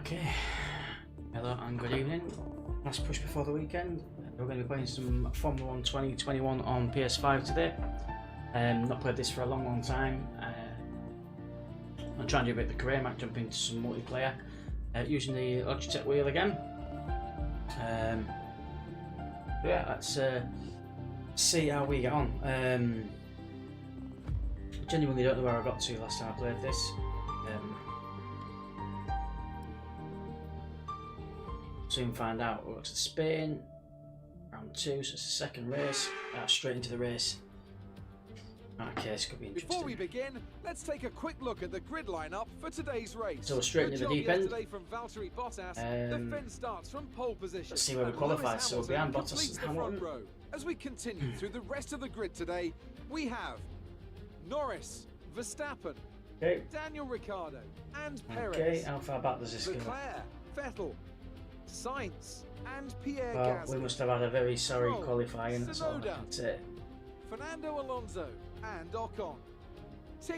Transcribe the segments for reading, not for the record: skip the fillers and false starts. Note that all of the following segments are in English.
Okay, hello and good evening. Last push before the weekend. We're going to be playing some Formula 1 2021 on PS5 today. Not played this for a long time. I'm trying to do a bit of the career, might jump into some multiplayer using the Logitech wheel again. Yeah, let's see how we get on. Genuinely don't know where I got to last time I played this. Soon find out. We'll go to Spain, round 2, so it's the second race. Straight into the race. Okay, this could be interesting. Before we begin, let's take a quick look at the grid lineup for today's race. So we're straight into the deep end. From Valtteri Bottas, the fence starts from pole position. Let's see where we qualify. So we're behind Bottas and Hamilton. As we continue through the rest of the grid today, we have Norris, Verstappen, Daniel Ricciardo, and Perez. Okay, how far back does this go? Leclerc, Vettel, Sainz, and Pierre Well, Gasly. we must have had a very sorry qualifying. That's all I can say. Fernando Alonso and Ocon.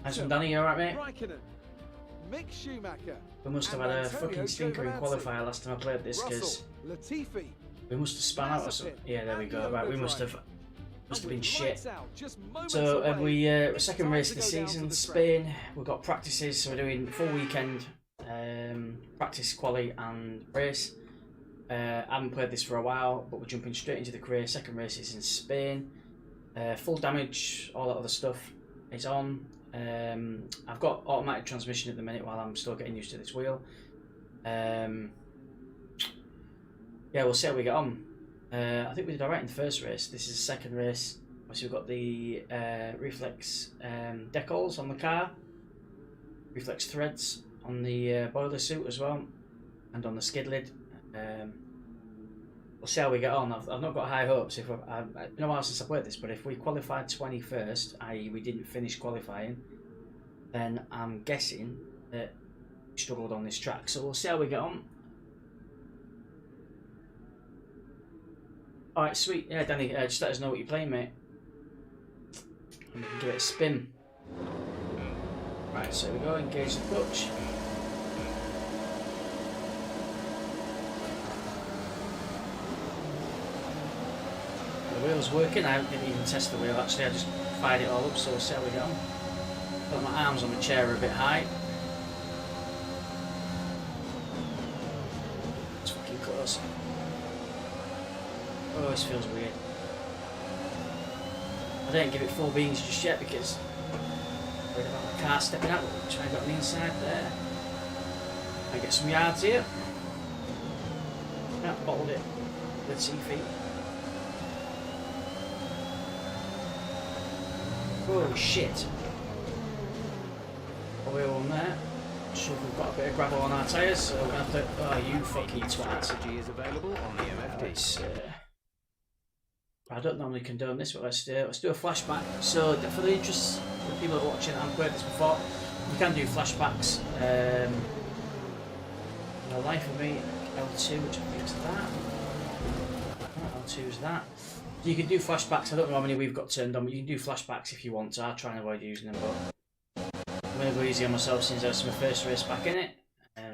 Nice one, Danny. You alright, mate? Raikkonen, Mick Schumacher. We must have had a fucking stinker in qualifier last time I played this, because Latifi. We must have spun out or something. Yeah, there we go. Right, we must have been shit. So we second race of the season, Spain. We've got practices, so we're doing full weekend, practice, quali and race. I haven't played this for a while, but we're jumping straight into the career. Second race is in Spain. Full damage, all that other stuff is on. I've got automatic transmission at the minute while I'm still getting used to this wheel. Yeah, we'll see how we get on. I think we did alright in the first race. This is the second race. Obviously, we've got the reflex decals on the car, reflex threads on the boiler suit as well, and on the skid lid. We'll see how we get on. I've not got high hopes. It's been a while since I played this, but if we qualified 21st, i.e. we didn't finish qualifying, then I'm guessing that we struggled on this track. So we'll see how we get on. Alright, sweet. Yeah, Danny, just let us know what you're playing, mate. And we can give it a spin. Right, so we go, engage the clutch. The wheel's working. I didn't even test the wheel actually, I just fired it all up, so we'll see how we get on. Got my arms on the chair a bit high. It's fucking close. Oh, this feels weird. I didn't give it full beans just yet because I'm worried about the car stepping out. We'll try and get on the inside there. I get some yards here. Yeah, bottled it with 2 feet. Oh shit. Away on there. So we've got a bit of gravel on our tyres, so we're gonna have to. Oh, you fucking twat. Is available on the MFD. I don't normally condone this, but let's do a flashback. So for the interest of people that are watching, I've played this before. You can do flashbacks. No life of me, L2, which I think is that. L2 is that. You can do flashbacks. I don't know how many we've got turned on, but you can do flashbacks if you want to. I'll try and avoid using them, but I'm going to go easy on myself since that's my first race back in it.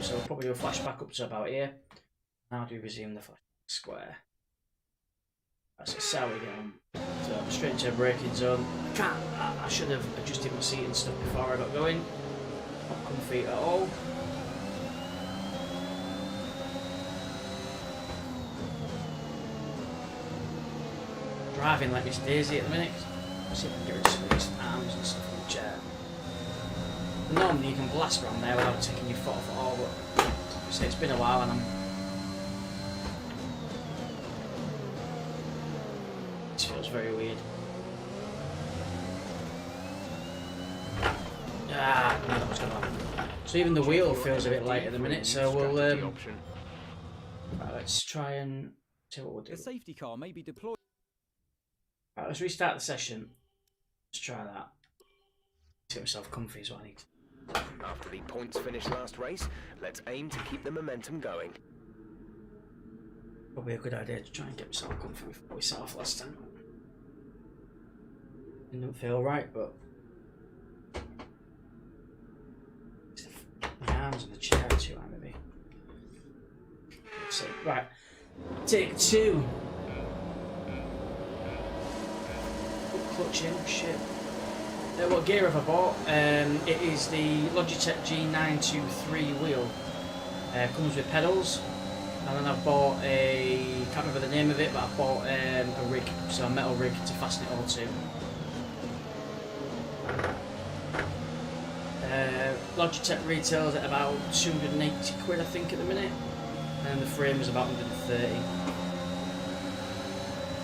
So we'll probably do a flashback up to about here. Now do resume the flashback square. That's a sour again. So I'm straight into a braking zone. I should have adjusted my seat and stuff before I got going. Not comfy at all. Driving like Miss Daisy at the minute. Let's see if I can get rid of some of these arms and stuff on the chair. Normally you can blast around there without taking your foot off at all, but obviously it's been a while and I'm. This feels very weird. Ah, I knew that was going to happen. So even the wheel feels a bit light at the minute, so we'll right, let's try and see what we'll do. The safety car may be deployed. Right, let's restart the session. Let's try that. Get myself comfy is what I need. After the points finish last race, let's aim to keep the momentum going. Probably a good idea to try and get myself comfy before we set off last time. Didn't feel right, but my arms on the chair too high maybe. sake. Right, take 2. Clutching, shit. What gear have I bought? It is the Logitech G923 wheel. Comes with pedals, and then I've bought a, can't remember the name of it, but I've bought a rig, so a metal rig to fasten it all to. Logitech retails at about 280 quid I think at the minute, and the frame is about 130.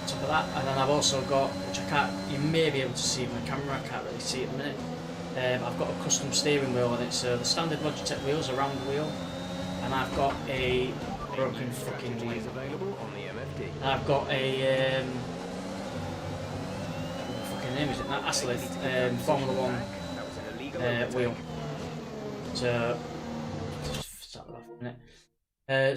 Top of that, and then I've also got, which I can't, you may be able to see in the camera, I can't really see at the minute, I've got a custom steering wheel on it, so the standard Logitech wheel's a round wheel, and I've got a broken fucking wheel. Available on the MFD. I've got a, what the fucking name is it, that Aslith, Formula 1 wheel. So, just start that off a minute.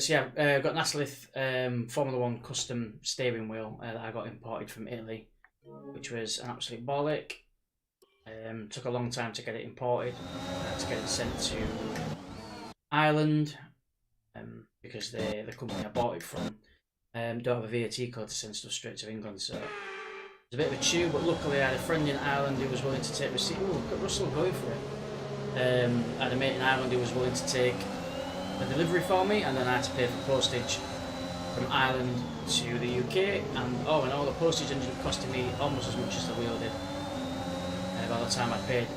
So yeah, I've got an Aslith Formula 1 custom steering wheel that I got imported from Italy, which was an absolute bollock. Took a long time to get it imported, to get it sent to Ireland, because the company I bought it from don't have a VAT code to send stuff straight to England, so it's a bit of a chew, but luckily I had a friend in Ireland who was willing to take receipt. Oh, look at Russell going for it. I had a mate in Ireland who was willing to take the delivery for me, and then I had to pay for postage from Ireland to the UK, and all the postage ended up costing me almost as much as the wheel did. By the time I paid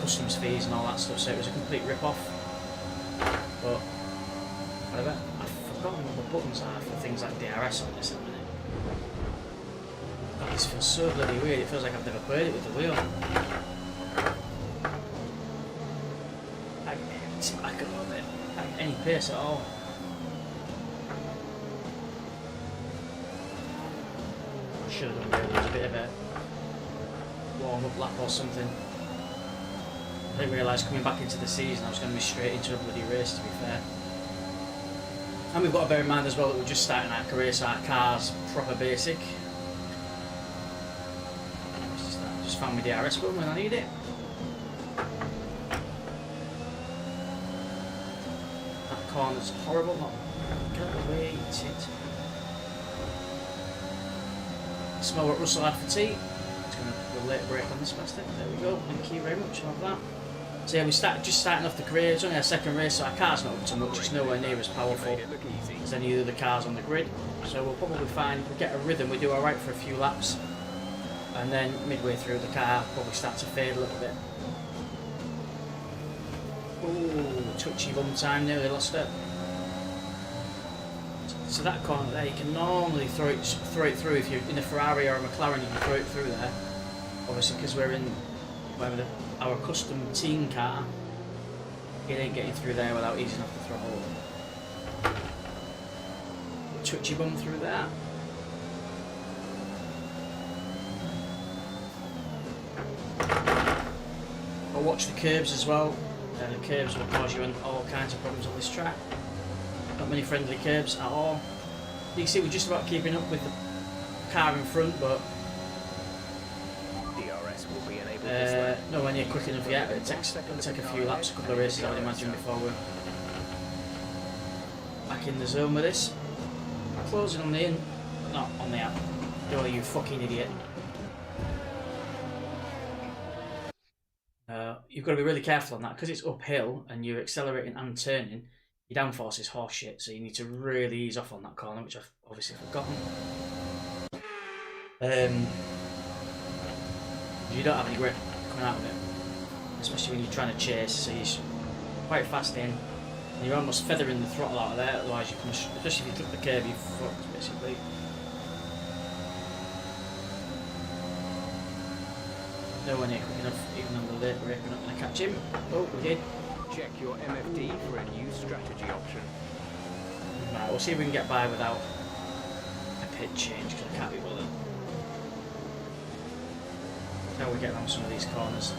customs fees and all that stuff, so it was a complete rip-off. But whatever, I've forgotten what the buttons are for things like DRS on this at the minute. God, this feels so bloody weird, it feels like I've never played it with the wheel. It's back a little bit, at any pace at all. I should have done a bit of a warm-up lap or something. I didn't realise coming back into the season I was going to be straight into a bloody race, to be fair. And we've got to bear in mind as well that we're just starting our career, so our car's proper basic. Just found my DRS button when I need it. That corner's horrible, not get away, it. Smell what Russell had for tea. It's going to put a late break on this plastic. There we go, thank you very much, love that. So yeah, just starting off the career. It's only our second race, so our car's not up to much. It's nowhere near as powerful as any of the other cars on the grid. So we'll probably find, we get a rhythm, we do alright for a few laps. And then midway through the car, probably start to fade a little bit. Ooh, touchy bum time, nearly lost it. So that corner there, you can normally throw it through. If you're in a Ferrari or a McLaren, you can throw it through there. Obviously, because we're in our custom team car, it ain't getting through there without easing off the throttle. Touchy bum through there. But watch the curbs as well. The curbs will cause you all kinds of problems on this track. Not many friendly curbs at all. You can see we're just about keeping up with the car in front, but DRS will be enabled. nowhere near quick enough yet. It'll take a few laps, a couple of races I would imagine, before we're back in the zone with this. Closing on the in, not on the out. Oh, you fucking idiot. You've got to be really careful on that, because it's uphill and you're accelerating and turning. Your downforce is horseshit, so you need to really ease off on that corner, which I've obviously forgotten. You don't have any grip coming out of it, especially when you're trying to chase, so you're quite fast in, and you're almost feathering the throttle out of there, otherwise you can, especially if you clip the curb, you're fucked basically. Nowhere near quick enough, even on the late brake, we're not going to catch him. Oh, we did. Check your MFD for a new strategy option. Right, we'll see if we can get by without a pit change, because I can't be bothered. How we get around some of these corners.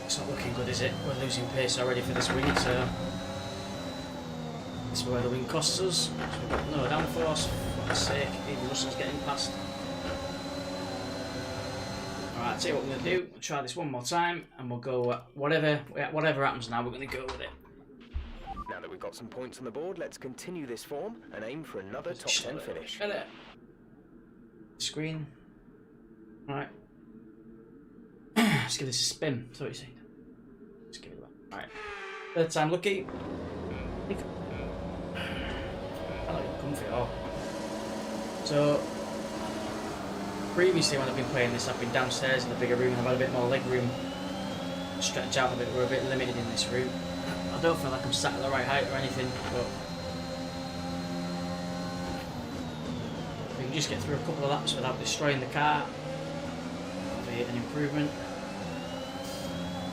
It's not looking good, is it? We're losing pace already for this wing, so this is where the wing costs us. So we've got no downforce, for fuck's sake, even Russell's getting past. Alright, Right, I'll tell you what we're going to do. We'll try this one more time, and we'll go whatever happens now, we're going to go with it. Now that we've got some points on the board, let's continue this form and aim for another top 10 finish. Screen. Alright. Let's give this a spin. That's what you're saying. Let's give it a go. Alright. Third time lucky. I like comfy at all. So, previously when I've been playing this, I've been downstairs in the bigger room and I've had a bit more leg room. Stretch out a bit, we're a bit limited in this room. I don't feel like I'm sat at the right height or anything, but we can just get through a couple of laps without destroying the car. That'll be an improvement.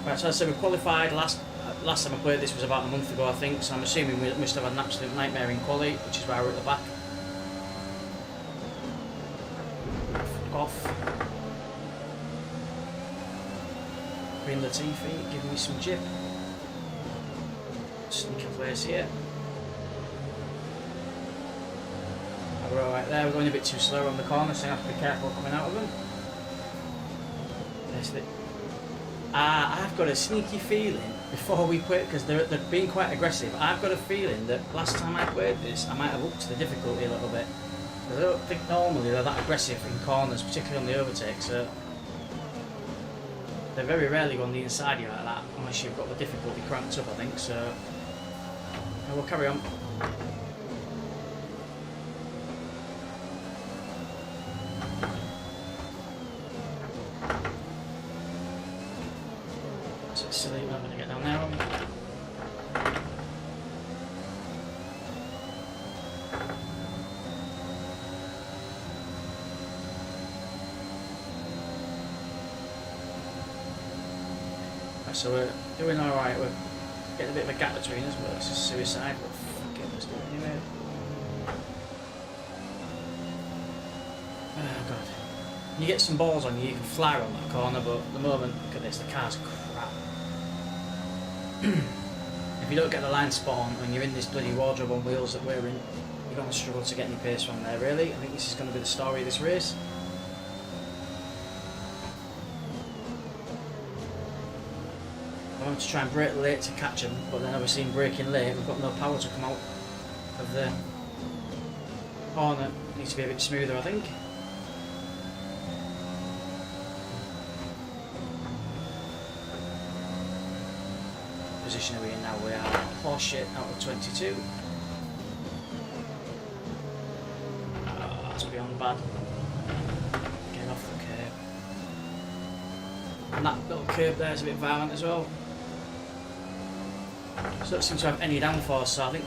Right, so as I said, we qualified. Last time I played this was about a month ago, I think, so I'm assuming we must have had an absolute nightmare in quali, which is why we're at the back. Off. Green Latifi giving me some jip. Sneaky place here. We're alright there, we're going a bit too slow on the corner, so I have to be careful coming out of them. There's the... I've got a sneaky feeling before we quit, because they're being quite aggressive. I've got a feeling that last time I played this, I might have upped the difficulty a little bit. I don't think normally they're that aggressive in corners, particularly on the overtakes. So they very rarely go on the inside of you like that, unless you've got the difficulty cranked up, I think. So we'll carry on. So it's silly, we're not going to get down there, are we? So we're doing alright, we're getting a bit of a gap between us, but it's a suicide, but fuck it, let's do it anyway. Oh god. When you get some balls on you, you can fly around that corner, but at the moment, look at this, the car's crap. If you don't get the line spot on when you're in this bloody wardrobe on wheels that we're in, you're going to struggle to get any pace from there, really. I think this is going to be the story of this race. I want to try and brake late to catch them, but then obviously in braking late we've got no power to come out of the corner. It needs to be a bit smoother, I think. Position are we in now? We are horse shit out of 22. Oh, that's beyond bad. Getting off the curb. And that little curb there is a bit violent as well. So don't seem to have any downforce, so I think...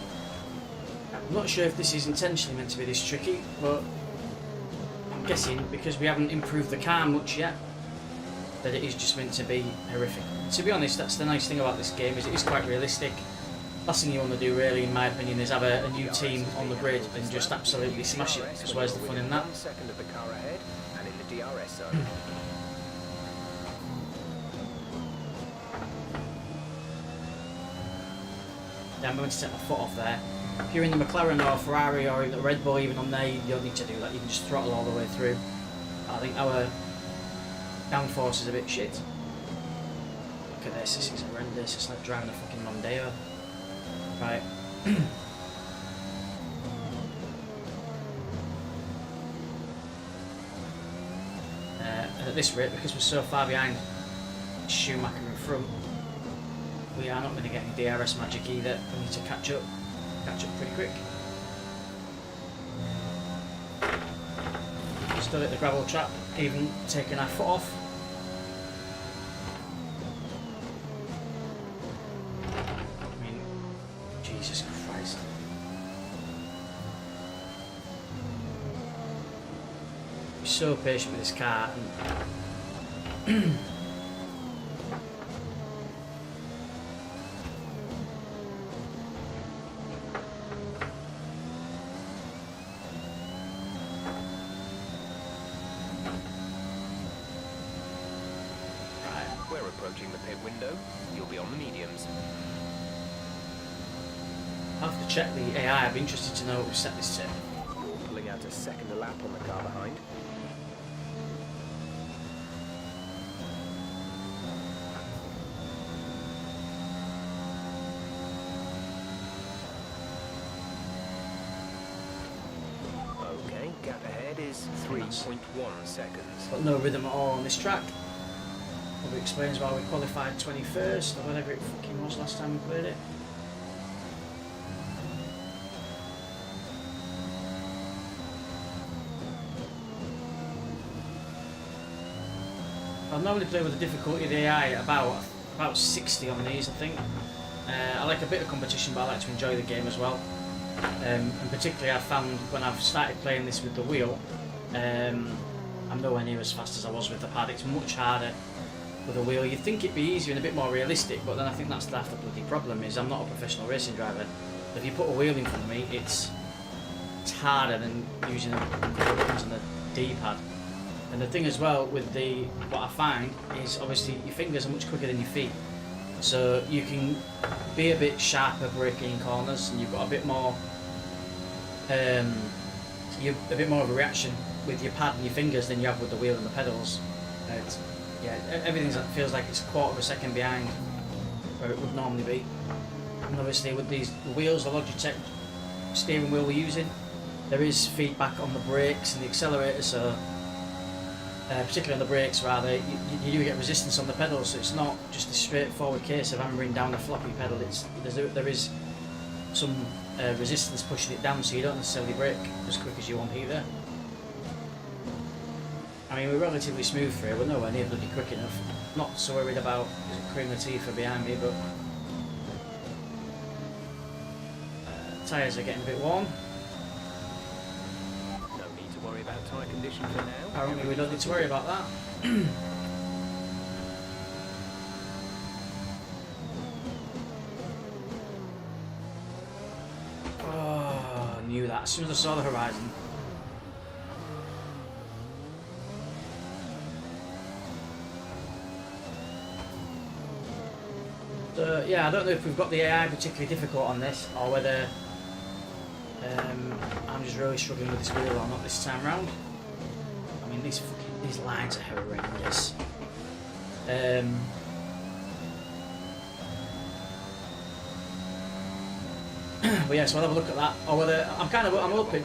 I'm not sure if this is intentionally meant to be this tricky, but I'm guessing because we haven't improved the car much yet, that it is just meant to be horrific. To be honest, that's the nice thing about this game, is it is quite realistic. Last thing you want to do really, in my opinion, is have a new team on the grid and just absolutely smash it, because where's the fun in that? 1 second of the car ahead and in the DRS zone. Yeah, I'm going to take my foot off there. If you're in the McLaren or Ferrari or the Red Bull even on there, you don't need to do that. You can just throttle all the way through. I think our downforce is a bit shit. Look at this is horrendous. It's like driving a fucking Mondeo. Right. And at this rate, because we're so far behind Schumacher in front, we are not going to get any DRS magic either. We need to catch up pretty quick. Still hit the gravel trap, even taking our foot off. I mean, Jesus Christ. Be so patient with this car. And We're approaching the pit window. You'll be on the mediums. I'll have to check the AI. I'd be interested to know what we've set this to. You're pulling out a second lap on the car behind. Gap ahead is 3.1 seconds. Got no rhythm at all on this track. Probably explains why we qualified 21st or whatever it fucking was last time we played it. I normally play with the difficulty of the AI at about 60 on these, I think. I like a bit of competition, but I like to enjoy the game as well. And particularly I found when I've started playing this with the wheel, I'm nowhere near as fast as I was with the pad. It's much harder with a wheel. You'd think it'd be easier and a bit more realistic, but then I think that's the bloody problem is I'm not a professional racing driver. If you put a wheel in front of me, it's harder than using the buttons on the D-pad. And the thing as well with what I find is obviously your fingers are much quicker than your feet, so you can be a bit sharper braking in corners, and you've got a bit more, of a reaction with your pad and your fingers than you have with the wheel and the pedals. Everything feels like it's a quarter of a second behind where it would normally be. And obviously with the wheels, the Logitech steering wheel we're using, there is feedback on the brakes and the accelerator, so particularly on the brakes rather, you do get resistance on the pedals, so it's not just a straightforward case of hammering down the floppy pedal. There is some resistance pushing it down, so you don't necessarily brake as quick as you want either. I mean, we're relatively smooth for it, we're nowhere near bloody quick enough. Not so worried about Cream Latifah behind me, but tyres are getting a bit warm. Worry about tyre condition for now. Apparently we don't need to worry about that. Oh, I knew that as soon as I saw the horizon. So yeah, I don't know if we've got the AI particularly difficult on this, or whether I'm just really struggling with this wheel or not this time round. I mean, these lines are horrendous. But yeah, so I'll have a look at that. Or whether I'm hoping.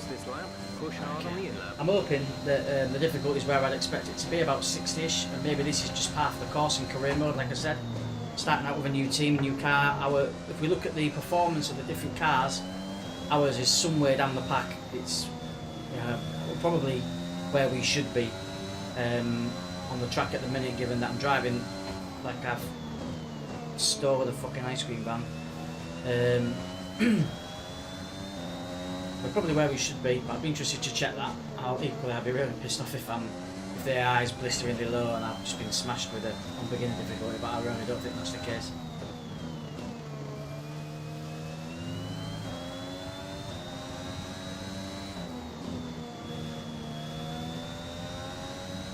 I'm hoping that the difficulty is where I'd expect it to be, about 60ish, and maybe this is just part of the course in career mode. Like I said, starting out with a new team, new car. If we look at the performance of the different cars, ours is somewhere down the pack. It's probably where we should be on the track at the minute, given that I'm driving like I've stole with a fucking ice cream van. We're probably where we should be, but I'd be interested to check that. I'll be really pissed off if the AI is blisteringly low and I've just been smashed with it on beginner difficulty, but I really don't think that's the case.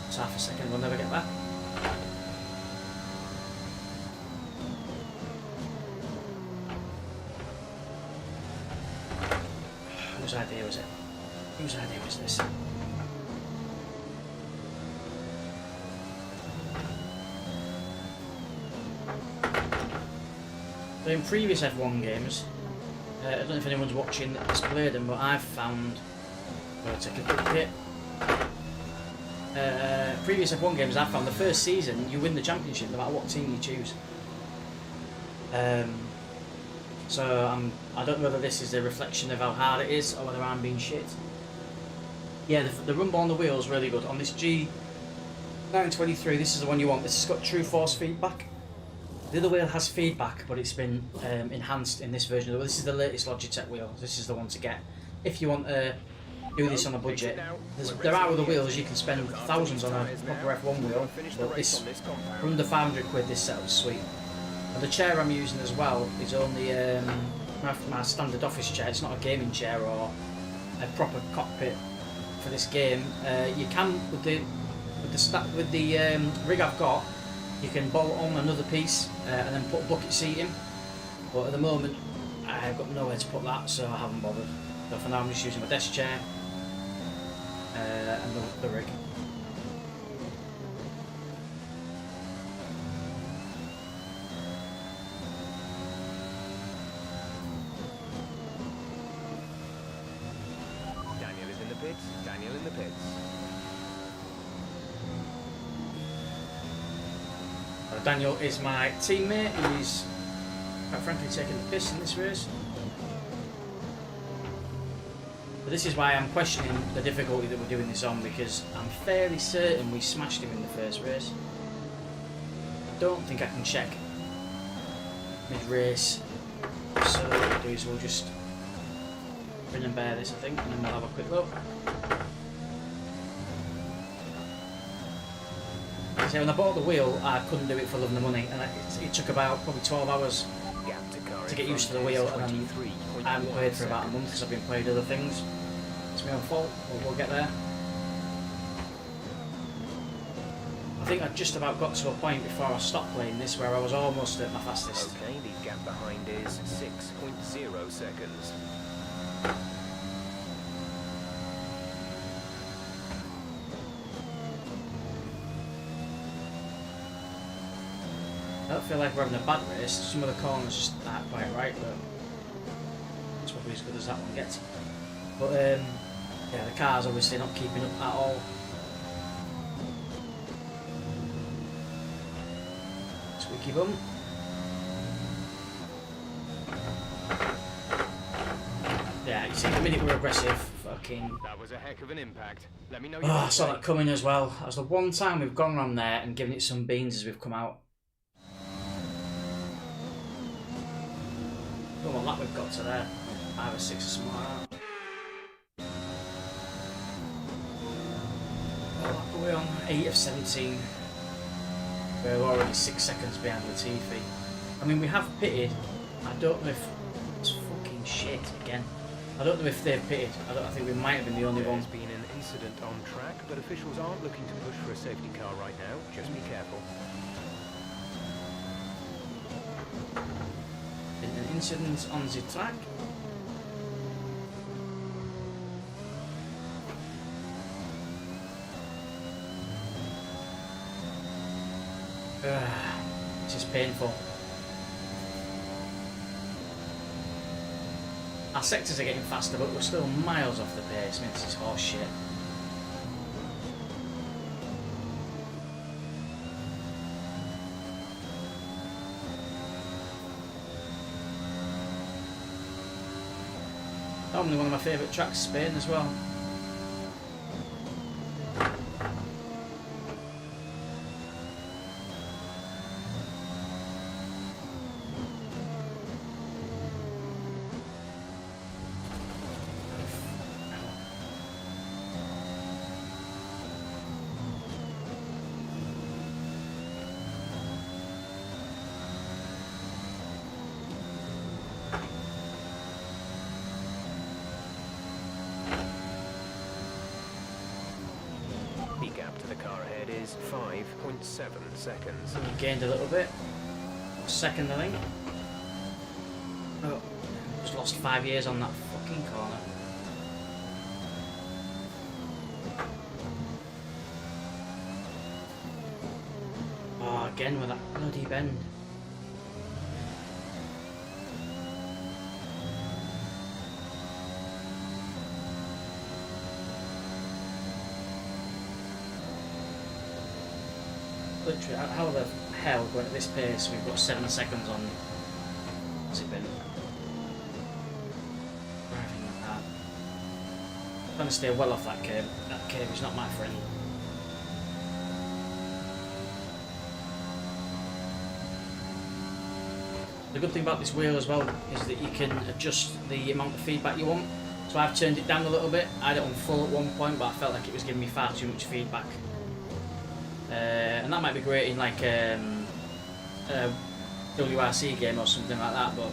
It's half a second, we'll never get back. Whose idea was it? Whose idea was this? So in previous F1 games, I don't know if anyone's watching that's played them, but I've found... I'll take a quick hit. Previous F1 games, I've found the first season you win the championship no matter what team you choose. So I don't know whether this is a reflection of how hard it is or whether I'm being shit. Yeah, the rumble on the wheel is really good. On this G923, this is the one you want. This has got true force feedback. The other wheel has feedback, but it's been enhanced in this version of the wheel. This is the latest Logitech wheel. This is the one to get if you want to do this on a budget. There are other wheels you can spend thousands on a proper F1 wheel, but this, for under 500 quid, this setup's sweet. And the chair I'm using as well is only my standard office chair. It's not a gaming chair or a proper cockpit for this game. You can with the rig I've got, you can bolt on another piece and then put a bucket seat in. But at the moment, I've got nowhere to put that, so I haven't bothered. So for now, I'm just using my desk chair and the rig. Daniel is in the pits. Daniel in pits. Daniel is my teammate. He's quite frankly taking the piss in this race. But this is why I'm questioning the difficulty that we're doing this on, because I'm fairly certain we smashed him in the first race. I don't think I can check mid-race. So what we'll do is we'll just grin and bear this, I think, and then we'll have a quick look. So when I bought the wheel, I couldn't do it for love and the money, and it took about probably 12 hours to get used to the wheel, and I haven't played for about a month because I've been playing other things. It's my own fault, but we'll get there. I think I just about got to a point before I stopped playing this where I was almost at my fastest. Okay, the gap behind is 6.0 seconds. I don't feel like we're having a bad race. Some of the corners just aren't quite right, but it's probably as good as that one gets. But yeah, the car's obviously not keeping up at all. Squeaky bum. Yeah, you see, the minute we're aggressive, fucking. That was a heck of an impact. Let me know. Oh, I saw that coming as well. That was the one time we've gone around there and given it some beans as we've come out. I don't know what lap we've got to there. 5 or 6 or something like that. What lap are we on? 8 of 17. We're already 6 seconds behind Latifi. I mean, we have pitted. I don't know if it's fucking shit again. I don't know if they've pitted. I think we might have been the only one. There's been an incident on track, but officials aren't looking to push for a safety car right now. Just be careful. An incident on the track. This is painful. Our sectors are getting faster, but we're still miles off the pace. I mean, this is horse shit. Normally one of my favourite tracks, Spain as well. The gap to the car ahead is 5.7 seconds. We gained a little bit. Second, I think. Oh, just lost 5 years on that fucking corner. Oh, again with that bloody bend. Literally, how the hell going at this pace? We've got 7 seconds on. What's it been? Driving like that. I'm trying to stay well off that curve. That curve is not my friend. The good thing about this wheel as well is that you can adjust the amount of feedback you want. So I've turned it down a little bit. I had it on full at one point, but I felt like it was giving me far too much feedback. And that might be great in like a WRC game or something like that, but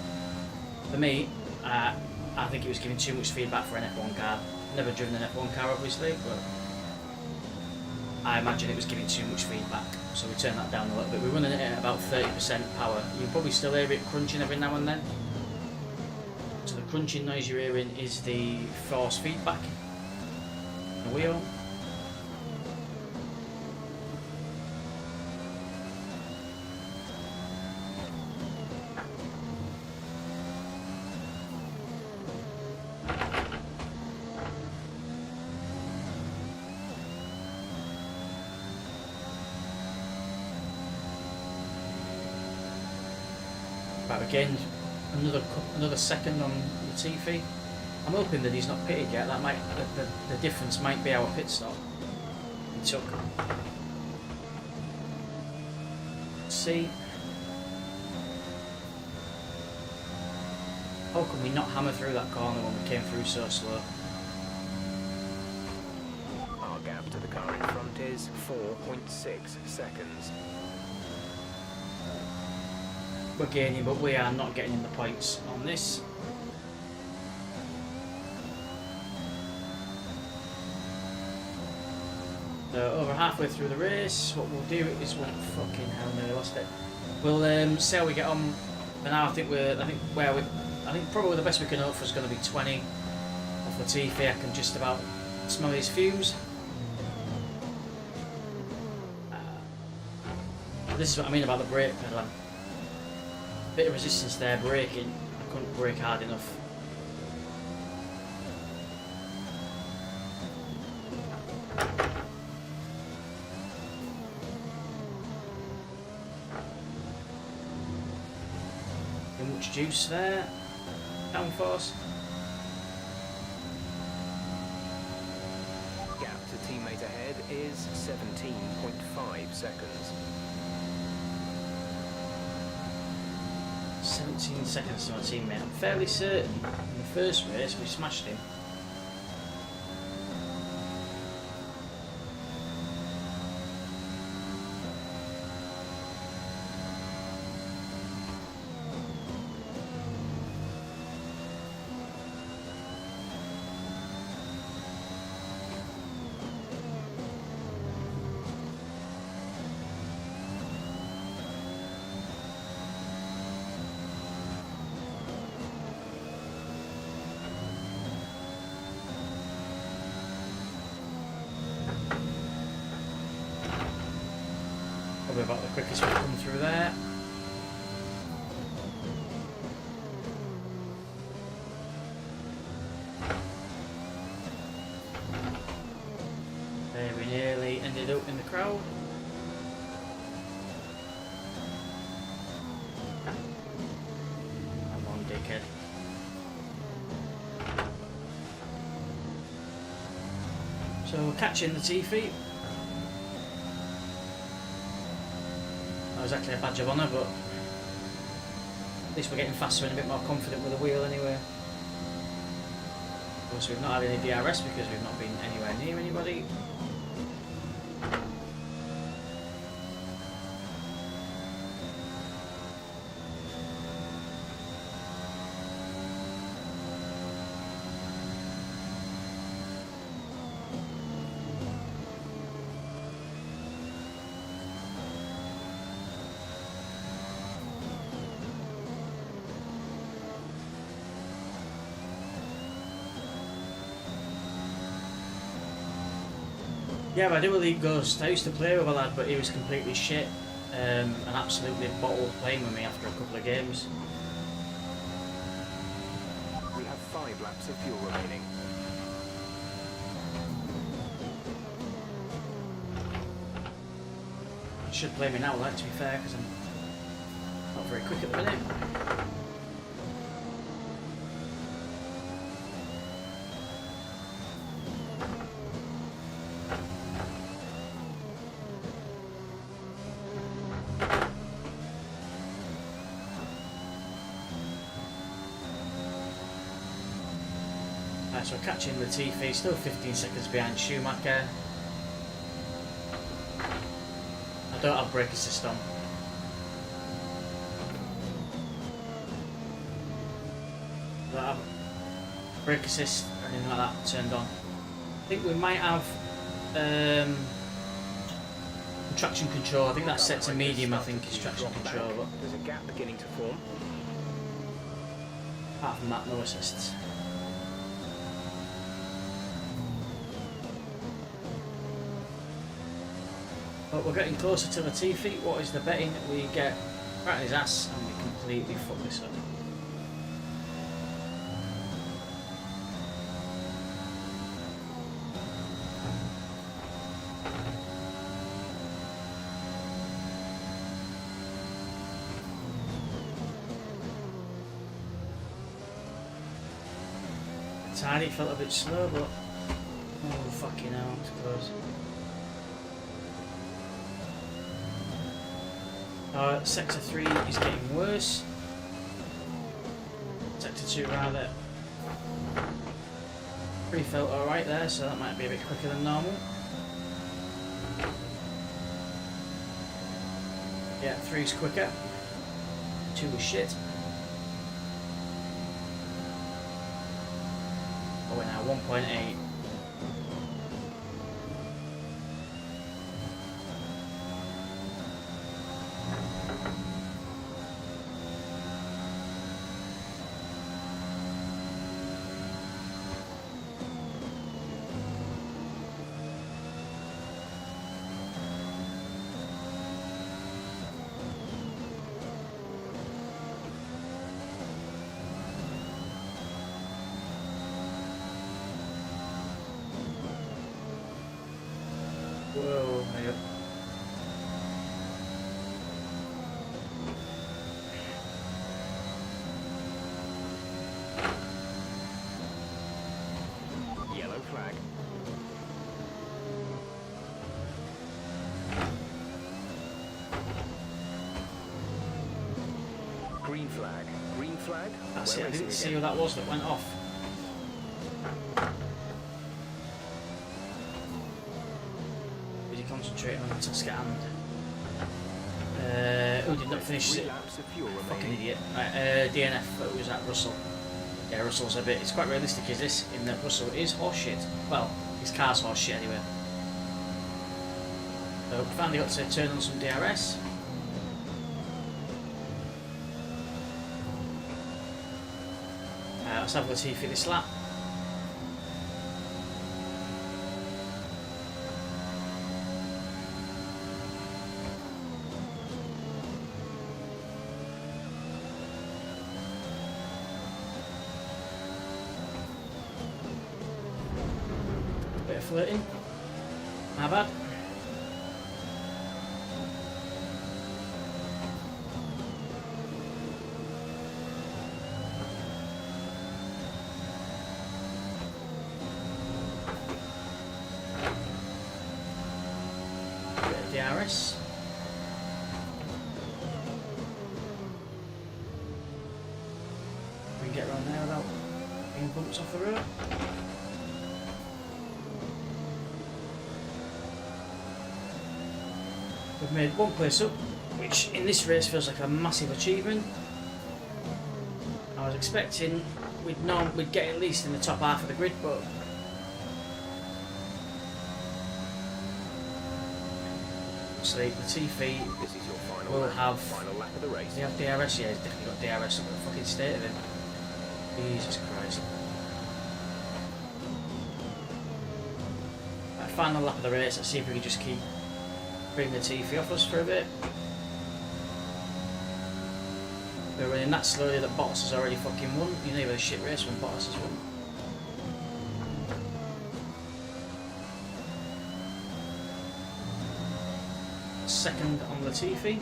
for me, I think it was giving too much feedback for an F1 car. Never driven an F1 car obviously, but I imagine it was giving too much feedback, so we turned that down a little bit. We're running it at about 30% power. You can probably still hear it crunching every now and then. So the crunching noise you're hearing is the force feedback in the wheel. Right, again, another second on Latifi. I'm hoping that he's not pitted yet. That might the difference might be our pit stop. He took. Let's see. How can we not hammer through that corner when we came through so slow? Our gap to the car in front is 4.6 seconds. We're gaining, but we are not getting in the points on this. So over halfway through the race, what we'll do is we'll fucking hell, nearly lost it. We'll see how we get on. And now I think probably the best we can hope for is going to be 20 off Latifi. I can just about smell his fumes. This is what I mean about the brake pedal. Bit of resistance there, braking. I couldn't brake hard enough. Too much juice there. Downforce. Gap to teammate ahead is 17.5 seconds. 17 seconds to my teammate. I'm fairly certain in the first race we smashed him. Probably about the quickest we've come through there. There we nearly ended up in the crowd. Come on, dickhead. So we're catching the Latifi. Not exactly a badge of honour, but at least we're getting faster and a bit more confident with the wheel anyway. Of course, we've not had any DRS because we've not been anywhere near anybody. Yeah, but I do believe Ghost. I used to play with a lad, but he was completely shit and absolutely bottled playing with me after a couple of games. We have 5 laps of fuel remaining. Should play me now, like, to be fair, because I'm not very quick at the minute. So we're catching Latifi, still 15 seconds behind Schumacher. I don't have brake assist on. I don't have brake assist or anything like that turned on. I think we might have traction control. I think that's set to medium. I think is traction control. But there's a gap beginning to form. Apart from that, no assists. But we're getting closer to Latifi. What is the betting? We get right in his ass and we completely fuck this up. tidy, it felt a bit slow, but oh fucking hell, it's close. Sector 3 is getting worse. Sector 2 rather. 3 felt alright there, so that might be a bit quicker than normal. Yeah, 3's quicker. 2 was shit. Oh, we're now 1.8. Whoa, yep. Yellow flag. Green flag. Green flag. That's We're it, I didn't racing see again. who that was that went off. Really concentrating on the task at hand. Who did not finish it? 3 laps of fuel Fucking remaining. idiot. Right, DNF, who was that? Russell. Yeah, Russell's a bit, it's quite realistic, is this? In that Russell is horseshit. Well, his car's horseshit anyway. So, finally got to turn on some DRS. Let's have a Latifi this lap. Bit of flirting. My bad. DRS. We can get around there without being bumped off the road. We've made 1 place up, which in this race feels like a massive achievement. I was expecting we'd get at least in the top half of the grid, but obviously Latifi This is your final will lap. have. Final lap of the race. Does he have DRS? Yeah, he's definitely got DRS. Look at the fucking state of him. Jesus Christ. Right, final lap of the race. Let's see if we can just keep bringing Latifi off us for a bit. We're running that slowly that Bottas has already fucking won. You know, you had a shit race when Bottas has won. Second on Latifi.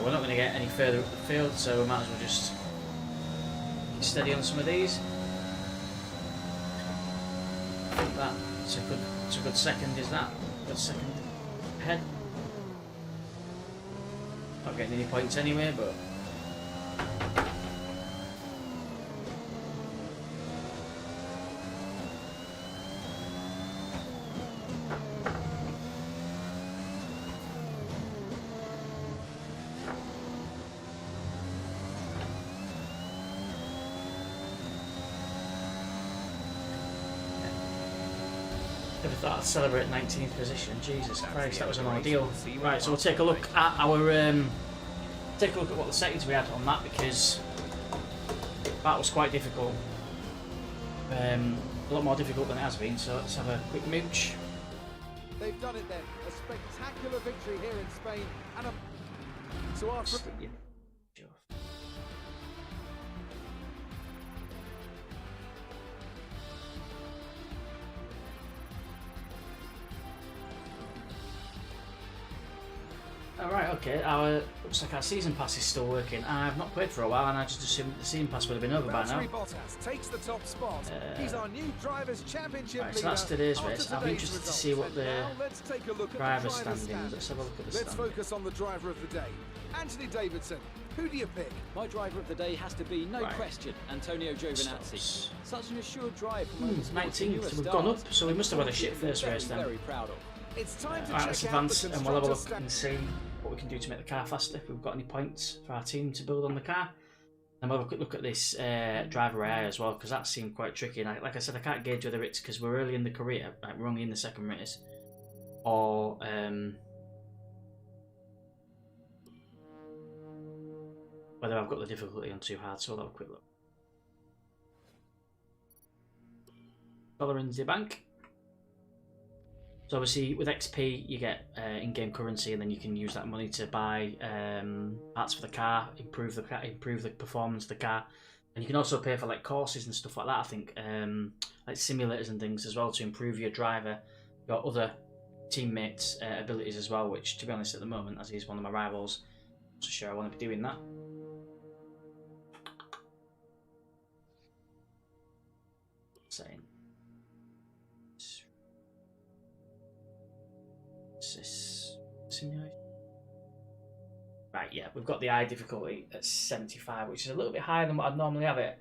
We're not going to get any further up the field, so we might as well just get steady on some of these. I think that's a good second, is that? Good second ahead. Not getting any points anyway, but never thought I'd celebrate 19th position. Jesus Christ, that was an ordeal. Right, so we'll take a look at our take a look at what the settings we had on that, because that was quite difficult. A lot more difficult than it has been. So let's have a quick mooch. They've done it then. A spectacular victory here in Spain. And a... So after... Yeah. Sure. okay, looks like our season pass is still working. I've not played for a while, and I just assumed the season pass would have been over by now. Bottas takes the top spot. He's our new drivers' championship right, so that's today's race. I'll be interested to see what the driver standings. Let's have a look at the Let's focus on the driver of the day, Anthony Davidson. Who do you pick? My driver of the day has to be, no question, Antonio Giovinazzi. Such an assured drive from 19th, so we've gone up, so we must have had a shit first race then. Very proud of. It's time to right, let's check out advance the and we'll have a look and see what we can do to make the car faster. If we've got any points for our team to build on the car. And we'll have a quick look at this driver AI as well, because that seemed quite tricky. And like I said, I can't gauge whether it's because we're early in the career, like we're only in the second race, or whether I've got the difficulty on too hard. So we'll have a quick look. $1 in the bank. So obviously with XP you get in-game currency, and then you can use that money to buy parts for the car, improve the performance of the car, and you can also pay for like courses and stuff like that. I think like simulators and things as well to improve your driver, your other teammates' abilities as well. Which, to be honest, at the moment, as he's one of my rivals, I'm not so sure I want to be doing that. Saying. Simulation. Right, yeah, we've got the eye difficulty at 75, which is a little bit higher than what I'd normally have it.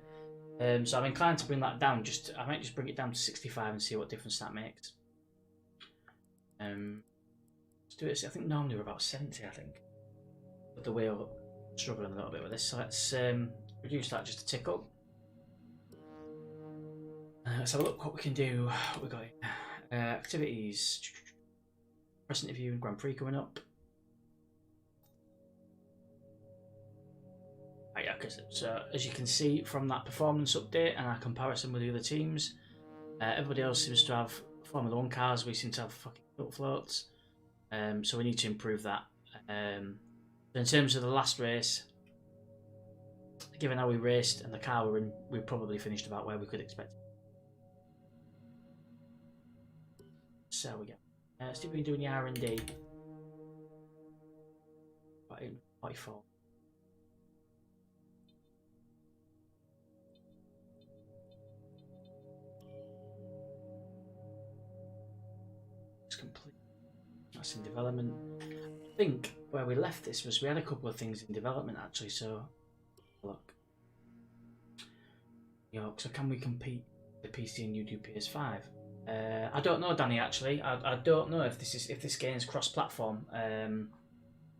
So I'm inclined to bring that down. I might just bring it down to 65 and see what difference that makes. Let's do it. I think normally we're about 70, I think. But the wheel struggling a little bit with this, so let's reduce that just a tick up. Let's have a look what we can do. What we got here. Activities. Press interview and Grand Prix coming up. Right, okay, so as you can see from that performance update and our comparison with the other teams, everybody else seems to have Formula 1 cars. We seem to have fucking built floats. So we need to improve that. In terms of the last race, given how we raced and the car we're in, we probably finished about where we could expect. So we go. See if we can do any R&D. 44. It's complete. That's in development. I think where we left this was we had a couple of things in development actually. So look. So can we compete with the PC and you do PS5? I don't know, Danny. Actually, I don't know if this game is cross-platform.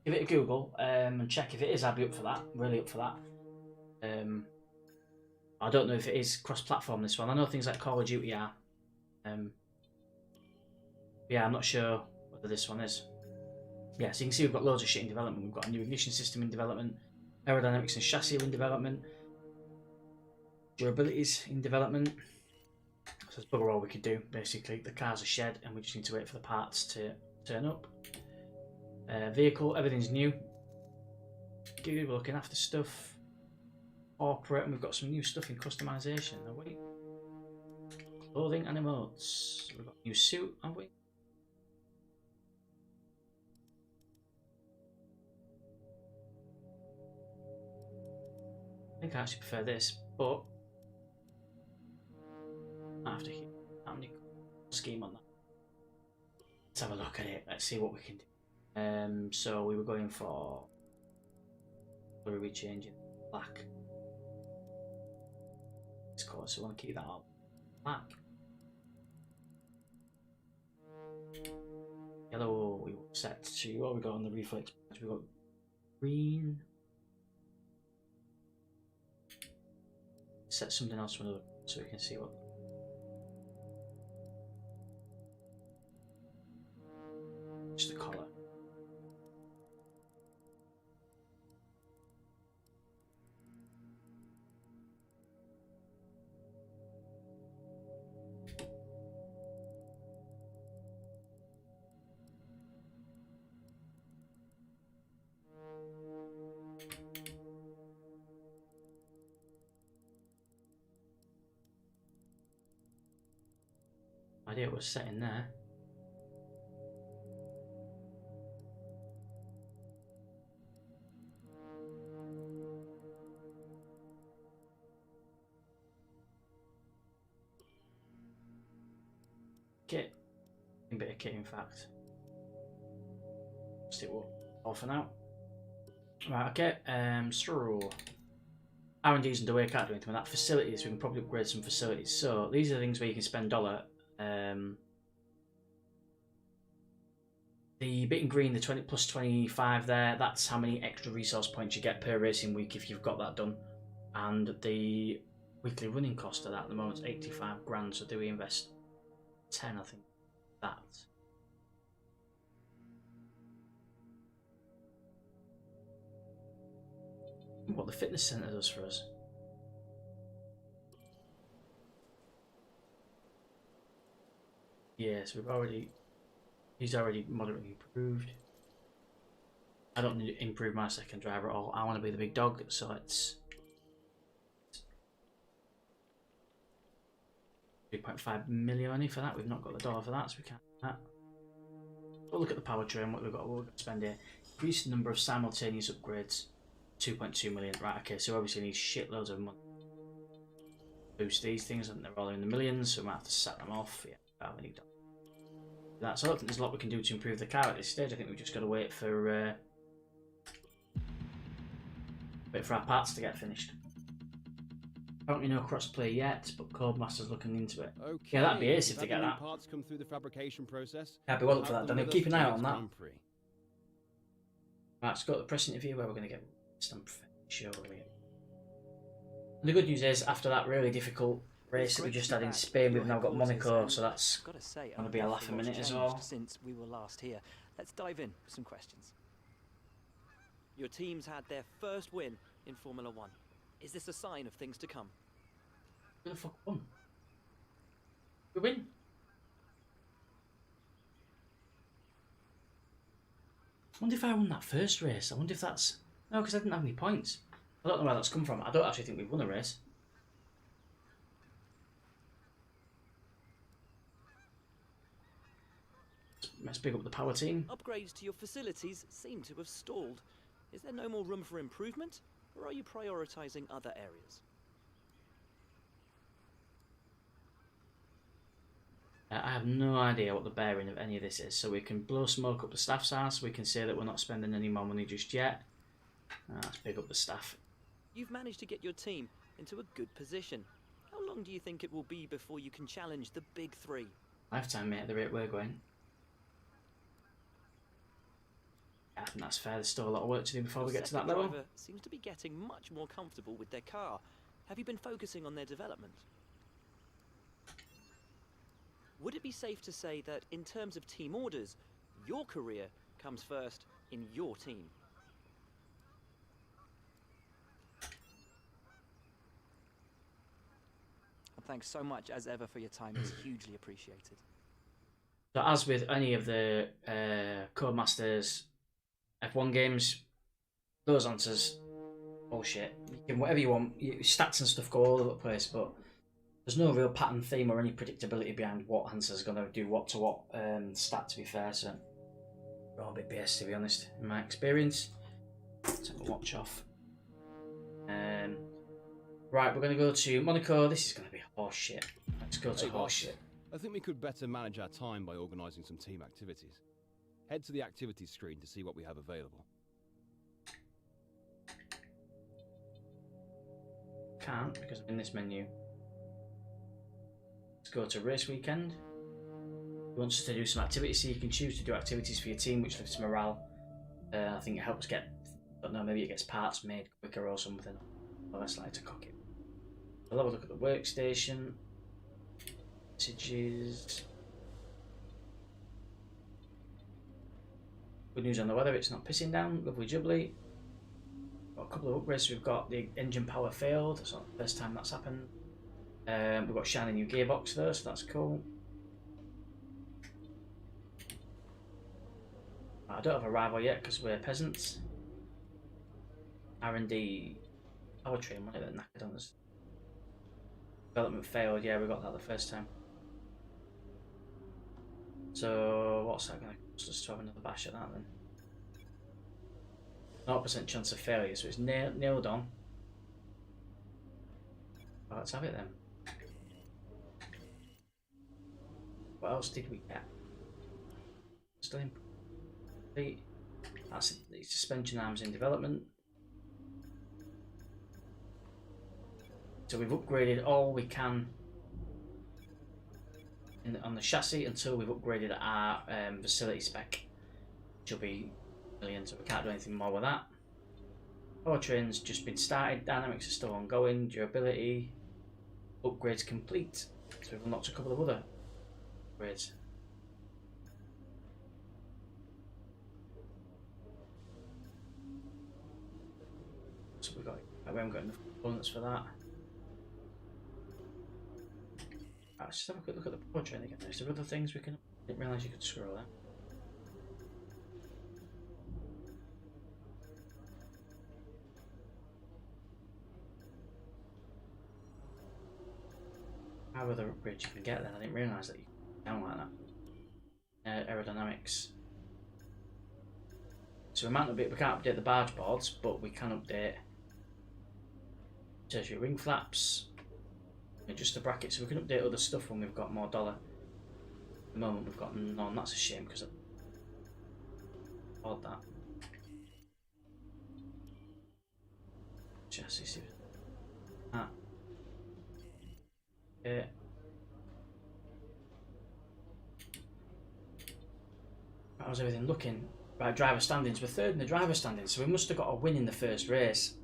Give it a Google and check if it is. I'd be up for that. Really up for that. I don't know if it is cross-platform. This one. I know things like Call of Duty are. Yeah, I'm not sure whether this one is. Yeah, so you can see we've got loads of shit in development. We've got a new ignition system in development. Aerodynamics and chassis are in development. Durabilities in development. So there's bugger all we could do, basically. The car's a shed and we just need to wait for the parts to turn up. Vehicle, everything's new. Good, we're looking after stuff. Corporate, and we've got some new stuff in customization, have we? Clothing and emotes. We've got a new suit, have we? I think I actually prefer this, but I have to keep how many scheme on that. Let's have a look at it. Let's see what we can do. So we were going for. What are we changing? Black. It's called, so I want to keep that on. Black. Yellow. We will set to what we got on the reflex. We got green. Set something else for another, so we can see what. Just the colour. Idea it was set in there. kit. A bit of kit, in fact. See what all for now. Right, okay. So R&D's underway. Can't do anything with that. Facilities. We can probably upgrade some facilities. So these are the things where you can spend $. The bit in green, the 20 plus 25 there, that's how many extra resource points you get per racing week if you've got that done. And the weekly running cost of that at the moment is 85 grand, so do we invest 10, I think, that. And what the fitness centre does for us. Yes, he's already moderately improved. I don't need to improve my second driver at all. I want to be the big dog, so it's 3.5 million money for that. We've not got the dollar for that, so we can't do that. We'll look at the powertrain, what we've got to spend here. Increase the number of simultaneous upgrades, 2.2 million. Right, okay, so obviously needs shitloads of money. Boost these things, and they're all in the millions, so we might have to set them off. Yeah, I need that. So I don't think there's a lot we can do to improve the car at this stage. I think we've just got to wait for our parts to get finished. Apparently no crossplay yet, but Codemaster's looking into it. Okay. Yeah, that'd be ace if they get that. Parts come through the fabrication process. Yeah, be well up for that, Danny. Keep an eye out on that. Grand Prix. Right, let's go to the press interview where we're going to get some sure. The good news is, after that really difficult race that we just had in Spain, we've now got Monaco, so that's going to be a laugh a minute as well. Since we were last here, let's dive in with some questions. Your team's had their first win in Formula One. Is this a sign of things to come? Who the fuck won? We win. I wonder if I won that first race. I wonder if that's... No, because I didn't have any points. I don't know where that's come from. I don't actually think we've won a race. Let's pick up the power team. Upgrades to your facilities seem to have stalled. Is there no more room for improvement, or are you prioritising other areas? I have no idea what the bearing of any of this is, so we can blow smoke up the staff's ass. We can say that we're not spending any more money just yet. Let's pick up the staff. You've managed to get your team into a good position. How long do you think it will be before you can challenge the big three? Lifetime, mate, at the rate we're going. I think that's fair. There's still a lot of work to do before we get to that level. Driver seems to be getting much more comfortable with their car. Have you been focusing on their development? Would it be safe to say that in terms of team orders, your career comes first in your team? And thanks so much as ever for your time. It's hugely appreciated. So as with any of the Codemasters F1 games, those answers, bullshit. You can whatever you want, stats and stuff go all over the place, but there's no real pattern, theme, or any predictability behind what answer's going to do what to what stat, to be fair, so they're all a bit BS, to be honest, in my experience. Let's have a watch off. Right, we're going to go to Monaco. This is going to be horse shit. Let's go to horse shit. I think we could better manage our time by organising some team activities. Head to the activities screen to see what we have available. Can't, because I'm in this menu. Let's go to race weekend. He wants us to do some activities, so you can choose to do activities for your team, which lifts morale. I think it helps get, I don't know, maybe it gets parts made quicker or something. Or less likely to cock it. We'll have a look at the workstation. Messages. Good news on the weather, it's not pissing down. Lovely jubbly. Got a couple of upgrades. We've got the engine power failed. It's not the first time that's happened. We've got shiny new gearbox though, so that's cool. I don't have a rival yet because we're peasants. R&D powertrain, wasn't it, that knackered on us? Development failed, yeah, we got that the first time. So what's that going to cost us to have another bash at that then? 0% chance of failure, so it's nailed on. Well, let's have it then. What else did we get? Still incomplete. That's the suspension arms in development. So we've upgraded all we can on the chassis until we've upgraded our facility spec, which will be million, so we can't do anything more with that. Powertrain's just been started, dynamics are still ongoing, durability, upgrades complete. So we've unlocked a couple of other upgrades. So we haven't got enough components for that. Let's just have a quick look at the powertrain again. Is there other things we can? I didn't realise you could scroll that. How other upgrades you can get then? I didn't realise that you could down like that. Aerodynamics. So we can't update the barge boards, but we can update tertiary wing flaps. Just the brackets, so we can update other stuff when we've got more dollar. At the moment we've got none. That's a shame because I bought that. Chassis, see that. Okay. How's everything looking? Right, driver standings. We're third in the driver standings, so we must have got a win in the first race.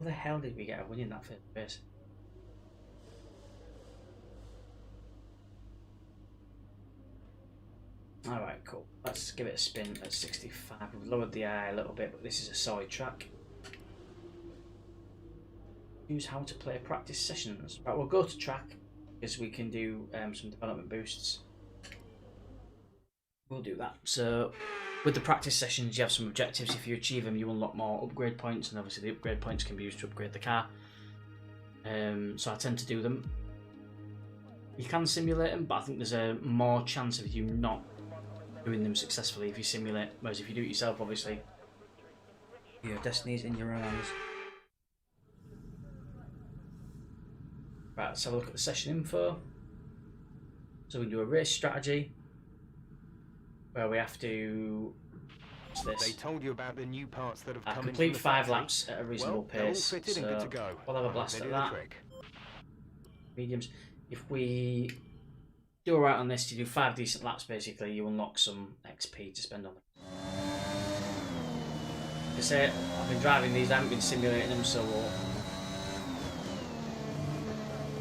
How the hell did we get a win in that first race? Alright, cool. Let's give it a spin at 65. We've lowered the eye a little bit, but this is a solid track. Use how to play practice sessions. Right, we'll go to track because we can do some development boosts. We'll do that. So, with the practice sessions, you have some objectives. If you achieve them, you unlock more upgrade points, and obviously the upgrade points can be used to upgrade the car. So I tend to do them. You can simulate them, but I think there's a more chance of you not doing them successfully if you simulate, whereas if you do it yourself, obviously your destiny's in your own hands. Right, let's have a look at the session info. So we can do a race strategy where we have to, what's this? They told you about the new parts that have come complete in from the 5 factory. laps at a reasonable Well, they're all pace. fitted and good to go. We'll have a blast They at do the that. trick. Mediums. If we do alright on this, you do 5 decent laps basically, you unlock some XP to spend on them. Like I say, I've been driving these, I haven't been simulating them, so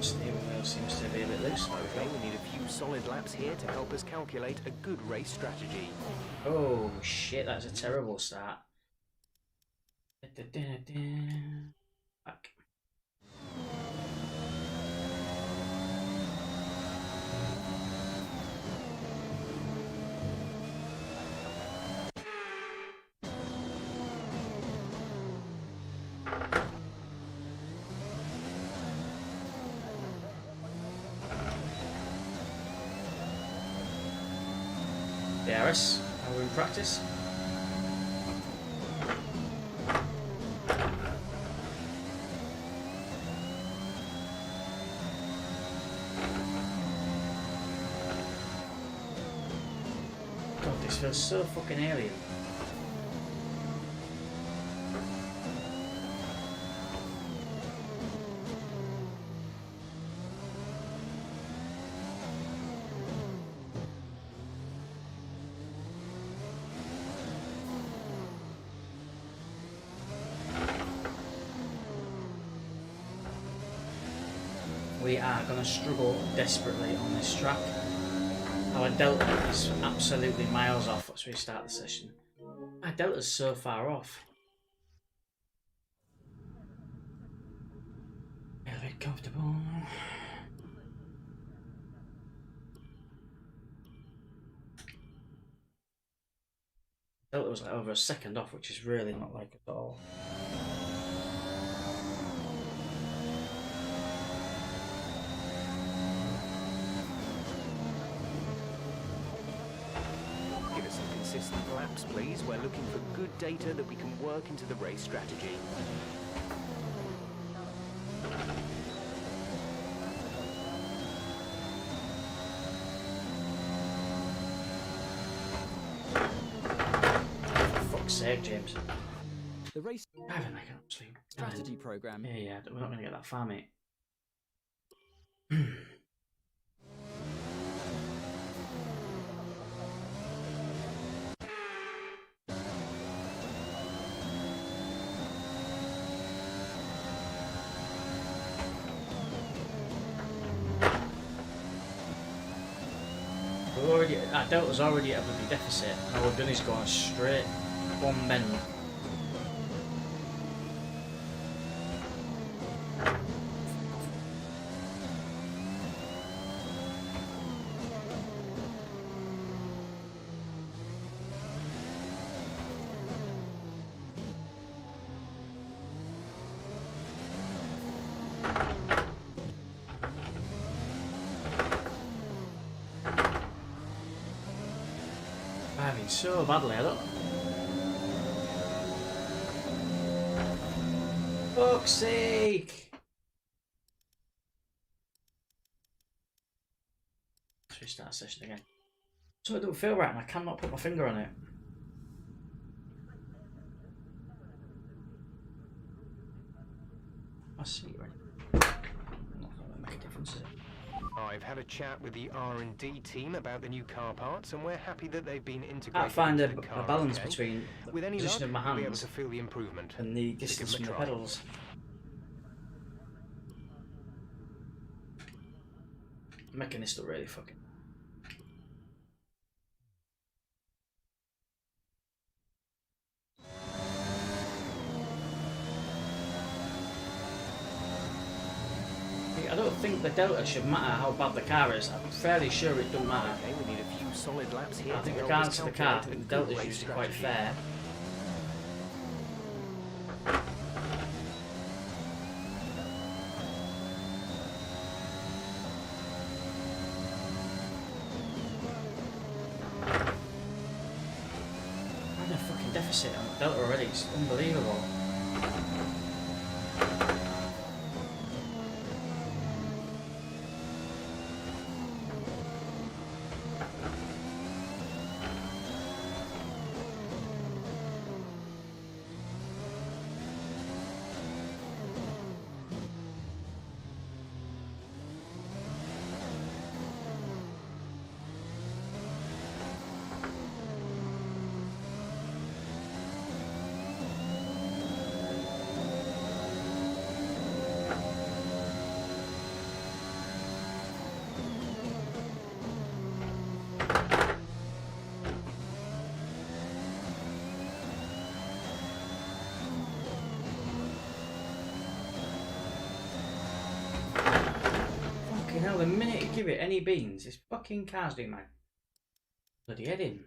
steering wheel seems to be a bit loose. Okay, we need a few solid laps here to help us calculate a good race strategy. Oh shit, that's a terrible start. Back. DRS, how we're in practice. God, this feels so fucking alien. We are going to struggle desperately on this track. Our delta is absolutely miles off as we start the session. Our delta's so far off. A bit comfortable. Delta was like over a second off, which is really not like at all. Consistent laps, please. We're looking for good data that we can work into the race strategy. take, James. The race Driving like an absolute strategy program. Yeah, we're not going to get that far, mate. Our Delta's already at a bloody deficit, and all we've done is gone straight one bend. So badly, I don't. Fuck's sake! Let's restart the session again. So it don't feel right, and I cannot put my finger on it. I see, right? Not gonna make a difference, is it? I've had a chat with the R&D team about the new car parts, and we're happy that they've been integrated. I find into the a car, balance okay? between the With any position luck, of my we'll be able hands to feel the improvement. and the So distance give from it the a try. pedals. I'm making this look really fucking. I don't think the Delta should matter how bad the car is. I'm fairly sure it doesn't matter. Okay, we need a few solid laps here. I think to build regards this to the car, I calculated think the good Delta's race usually quite strategy. fair. I'm in a fucking deficit on the Delta already, it's unbelievable. Fucking hell, the minute you give it any beans, this fucking car's doing my bloody head in.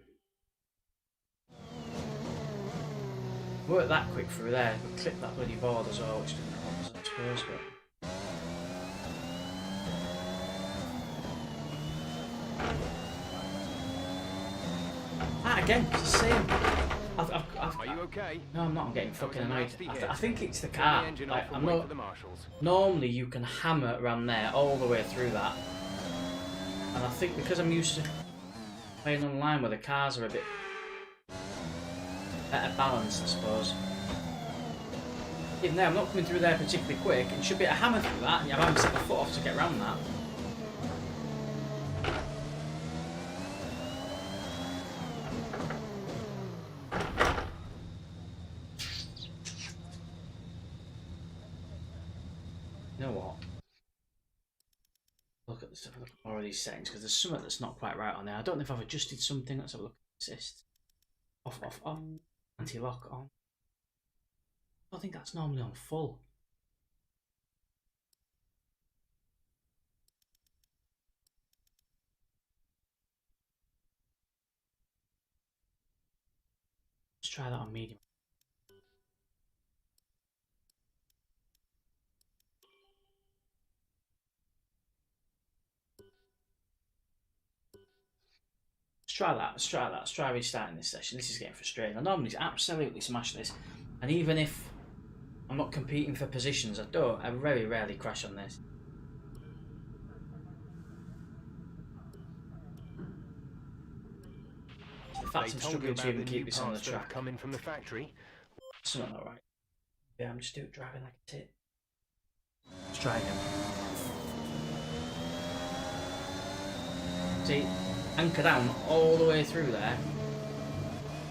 Worked that quick through there, but clipped that bloody board as well, which didn't help us, I suppose, but. That again, it's the same. Are you okay? No, I'm not. I'm getting fucking a annoyed. nasty I hit. think it's the Turn car. the engine Like, off and I'm wait not. for the marshals. Normally, you can hammer around there all the way through that, and I think because I'm used to playing online where the cars are a bit better balanced, I suppose. Even there, I'm not coming through there particularly quick. It should be a hammer through that. Yeah, I'm having to set my foot off to get around that. You know what? Look at this, have a look at more of these settings because there's something that's not quite right on there. I don't know if I've adjusted something. Let's have a look. Assist. Off, off, off. Anti-lock on. I think that's normally on full. Let's try that on medium. Let's try that, let's try that, let's try restarting this session. This is getting frustrating. I normally absolutely smash this, and even if I'm not competing for positions, I very rarely crash on this. The fact, They I'm told you struggling to about even the keep new this on the parts that have track. come in from the factory. It's not alright. Yeah, I'm just driving like a tit. Let's try again. See, anchor down all the way through there.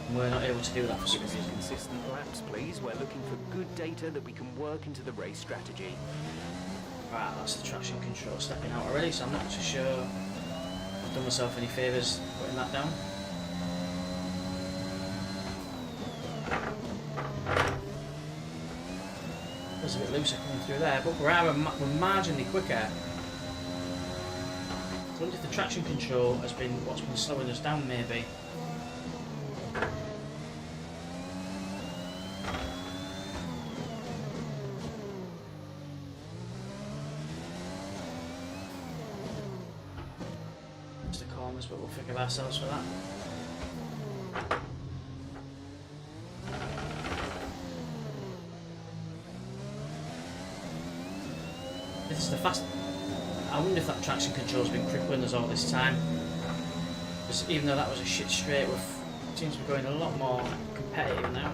And we're not able to do that for some Give us reason. consistent laps, please. We're looking for good data that we can work into the race strategy. Right, that's the traction control stepping out already, so I'm not too sure I've done myself any favours putting that down. Feels a bit looser coming through there, but we're marginally quicker. I wonder if the traction control has been what's been slowing us down, maybe. Just the corners, but we'll think of ourselves for that. This is the fast. I wonder if that traction control's been crippling us all this time. Because even though that was a shit straight, it seems to be going a lot more competitive now.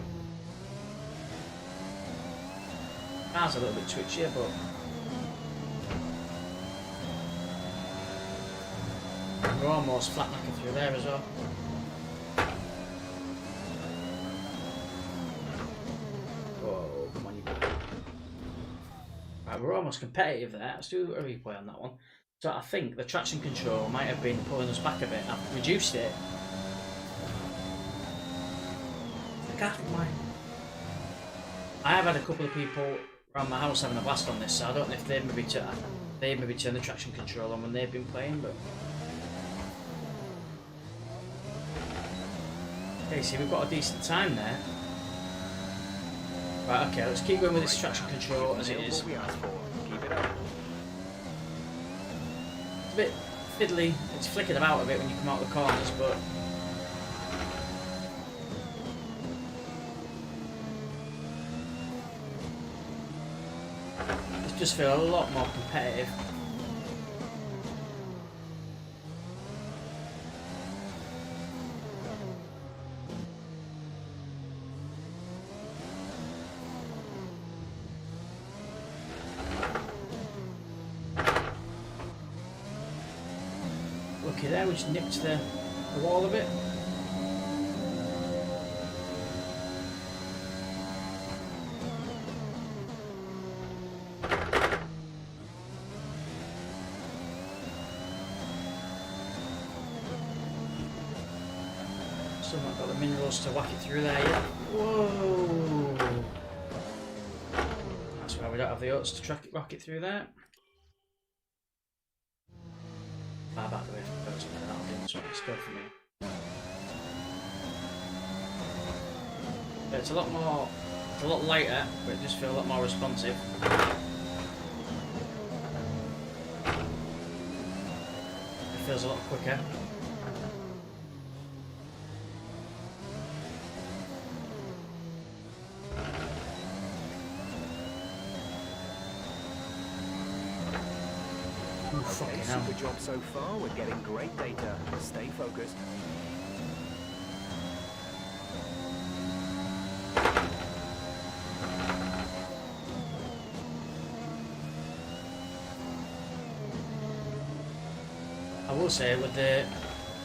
Car's a little bit twitchier, but we're almost flat knocking through there as well. Whoa, come on, you. Right, we're almost competitive there. Let's do a replay on that one. So I think the traction control might have been pulling us back a bit. I've reduced it. I have had a couple of people around my house having a blast on this, so I don't know if they maybe turn the traction control on when they've been playing, but okay, see, we've got a decent time there. Right, okay, let's keep going with this traction control as it is. What we asked for. Keep it up. It's a bit fiddly, it's flicking about a bit when you come out the corners, but it just feel a lot more competitive. Lucky there, we just nipped the wall a bit. Still not got the minerals to whack it through there yet. Whoa! That's why we don't have the oats to rock it through there. Far back away from the boats, that'll do this one. Let's go for me. But it's a lot lighter, but it just feels a lot more responsive. It feels a lot quicker. Okay, super job so far. We're getting great data. Stay focused. I will say, with the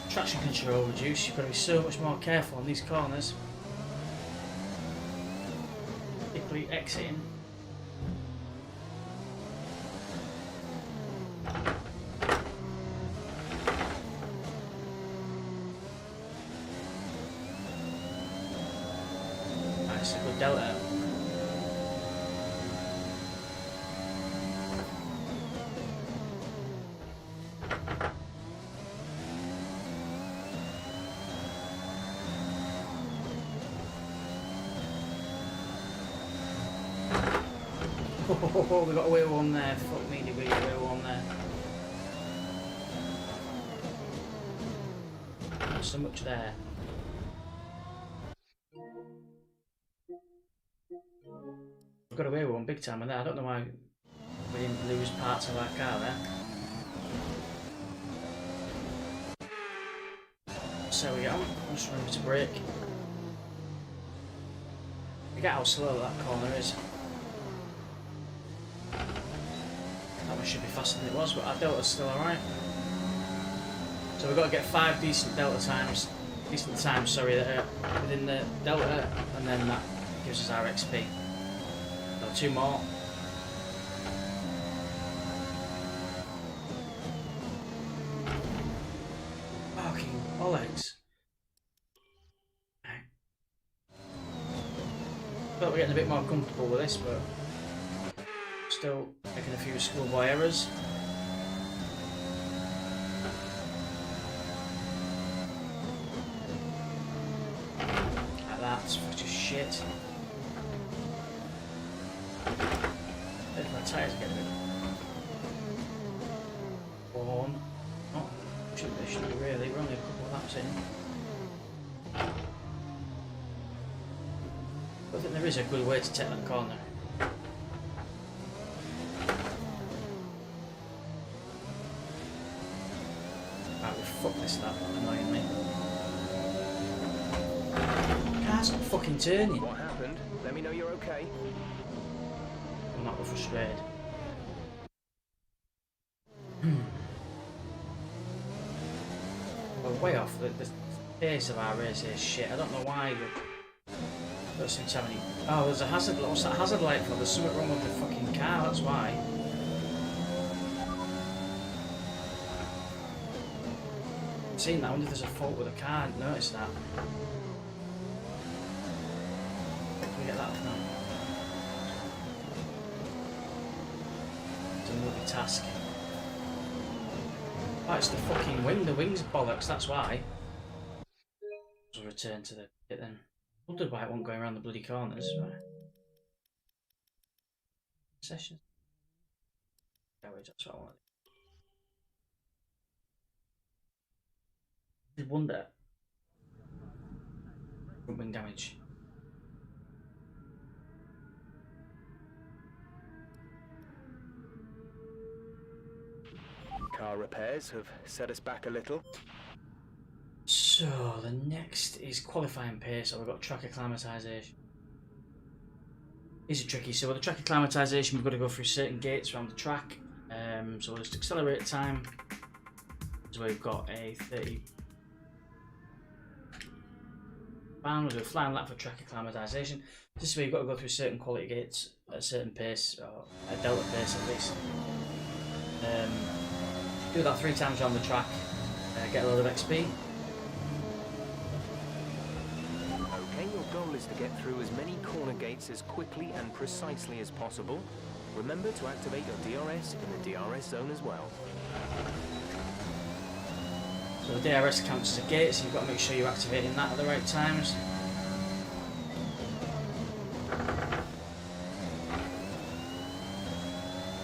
traction control reduced, you've got to be so much more careful on these corners. Particularly exiting. Nice, a good delta. Oh, we got away with one there. Fuck me, did we get away with one there? Not so much there. We got away with one big time with that. I don't know why we didn't lose parts of our car there. So we get on. Just remember to brake. Forget how slow that corner is. That one should be faster than it was, but our delta's still alright. So we've got to get 5 decent times, sorry, that are within the delta, and then that gives us our XP. So 2 more. Fucking bollocks. Okay. Thought we're getting a bit more comfortable with this, but still making a few schoolboy errors. That's just shit. My tyres are getting a bit worn. Oh, shouldn't be really. We're only a couple of laps in. I think there is a good way to take that corner. Right, we fucked this lap, annoying me. Car's not fucking turning. What happened? Let me know you're okay. I'm not frustrated. We're way off. The pace of our race is shit. I don't know why. Don't seem to have any. Oh, there's a hazard. What's that hazard light for? There's something wrong with the fucking car. That's why. I've seen that. I wonder if there's a fault with the car. I didn't notice that. Can we get that off now? It's a multi-task. Oh, it's the fucking wing. The wing's bollocks. That's why. We'll return to the bit then. Wondered why it wasn't going around the bloody corners. Right. Session. Garage, that's what I wanted. I did wonder. Front wing damage. Car repairs have set us back a little. So the next is qualifying pace. So we've got track acclimatization. These are tricky. So with the track acclimatization, we've got to go through certain gates around the track. So we'll just accelerate time. So we've got a 30. We'll do a flying lap for track acclimatization. This is where you've got to go through certain quality gates at a certain pace, or a delta pace at least. Do that 3 times around the track. Get a load of XP. Okay, your goal is to get through as many corner gates as quickly and precisely as possible. Remember to activate your DRS in the DRS zone as well. So the DRS counts as a gate, so you've got to make sure you're activating that at the right times.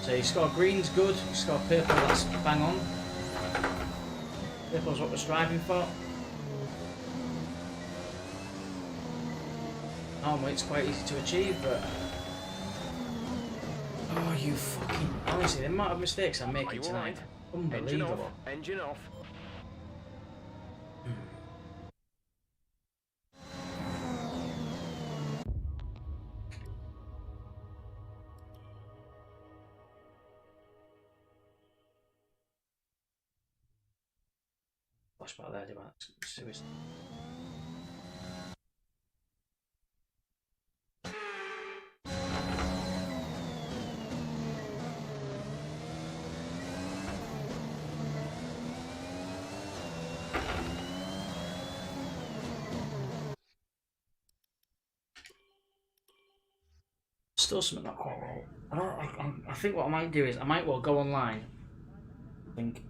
So you score green's good, you score purple, that's bang on. Purple's what we're striving for. Normally it's quite easy to achieve, but... Oh, you fucking... Honestly, the amount of mistakes I'm making tonight. Unbelievable. Engine off. Flashback there, do that. Seriously. Still something not quite right. I think what I might do is I might well go online. I think.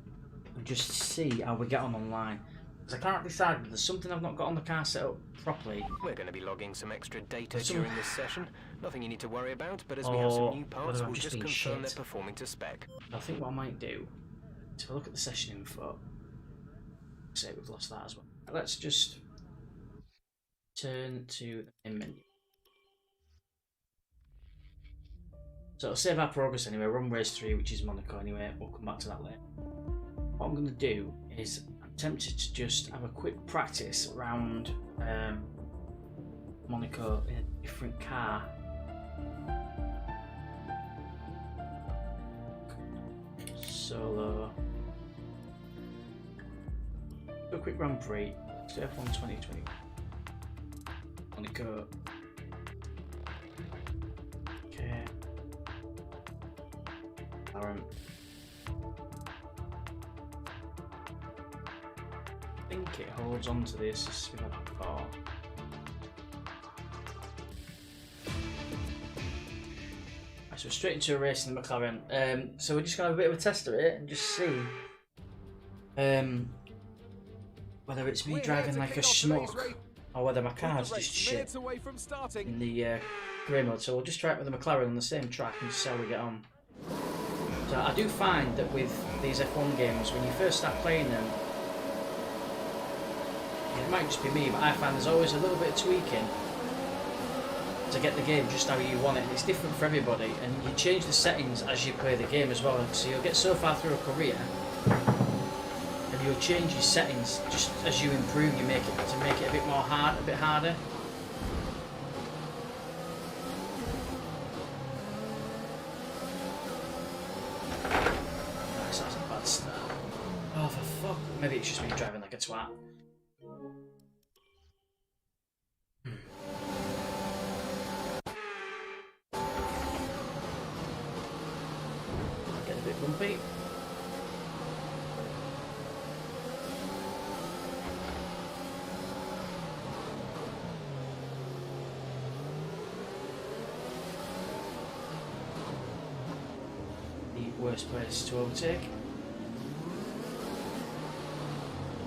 And just see how we get on online. Because I can't decide if there's something I've not got on the car set up properly. We're going to be logging some extra data during this session. Nothing you need to worry about, but as we have some new parts, we'll just confirm they're performing to spec. I think what I might do is have a look at the session info. Say we've lost that as well. Let's just turn to the main menu. So it'll save our progress anyway. We're on race 3, which is Monaco anyway. We'll come back to that later. What I'm going to do is I'm tempted to just have a quick practice around Monaco in a different car. Solo. Do a quick Grand Prix. Let's do F1 2020. Monaco. Okay. Aaron. I think it holds on to the assist we've had before. Right, so we're straight into a race in the McLaren. So we're just going to have a bit of a test of it and just see whether it's me driving like a schmuck or whether my car's just shit in the grey mode. So we'll just try it with the McLaren on the same track and just see how we get on. So I do find that with these F1 games, when you first start playing them, it might just be me, but I find there's always a little bit of tweaking to get the game just how you want it, and it's different for everybody, and you change the settings as you play the game as well, so you'll get so far through a career and you'll change your settings just as you improve, you make it to make it a bit more hard, a bit harder. Nice, that's a bad start. Oh, for fuck. Maybe it's just me driving like a twat. Get a bit bumpy. The worst place to overtake.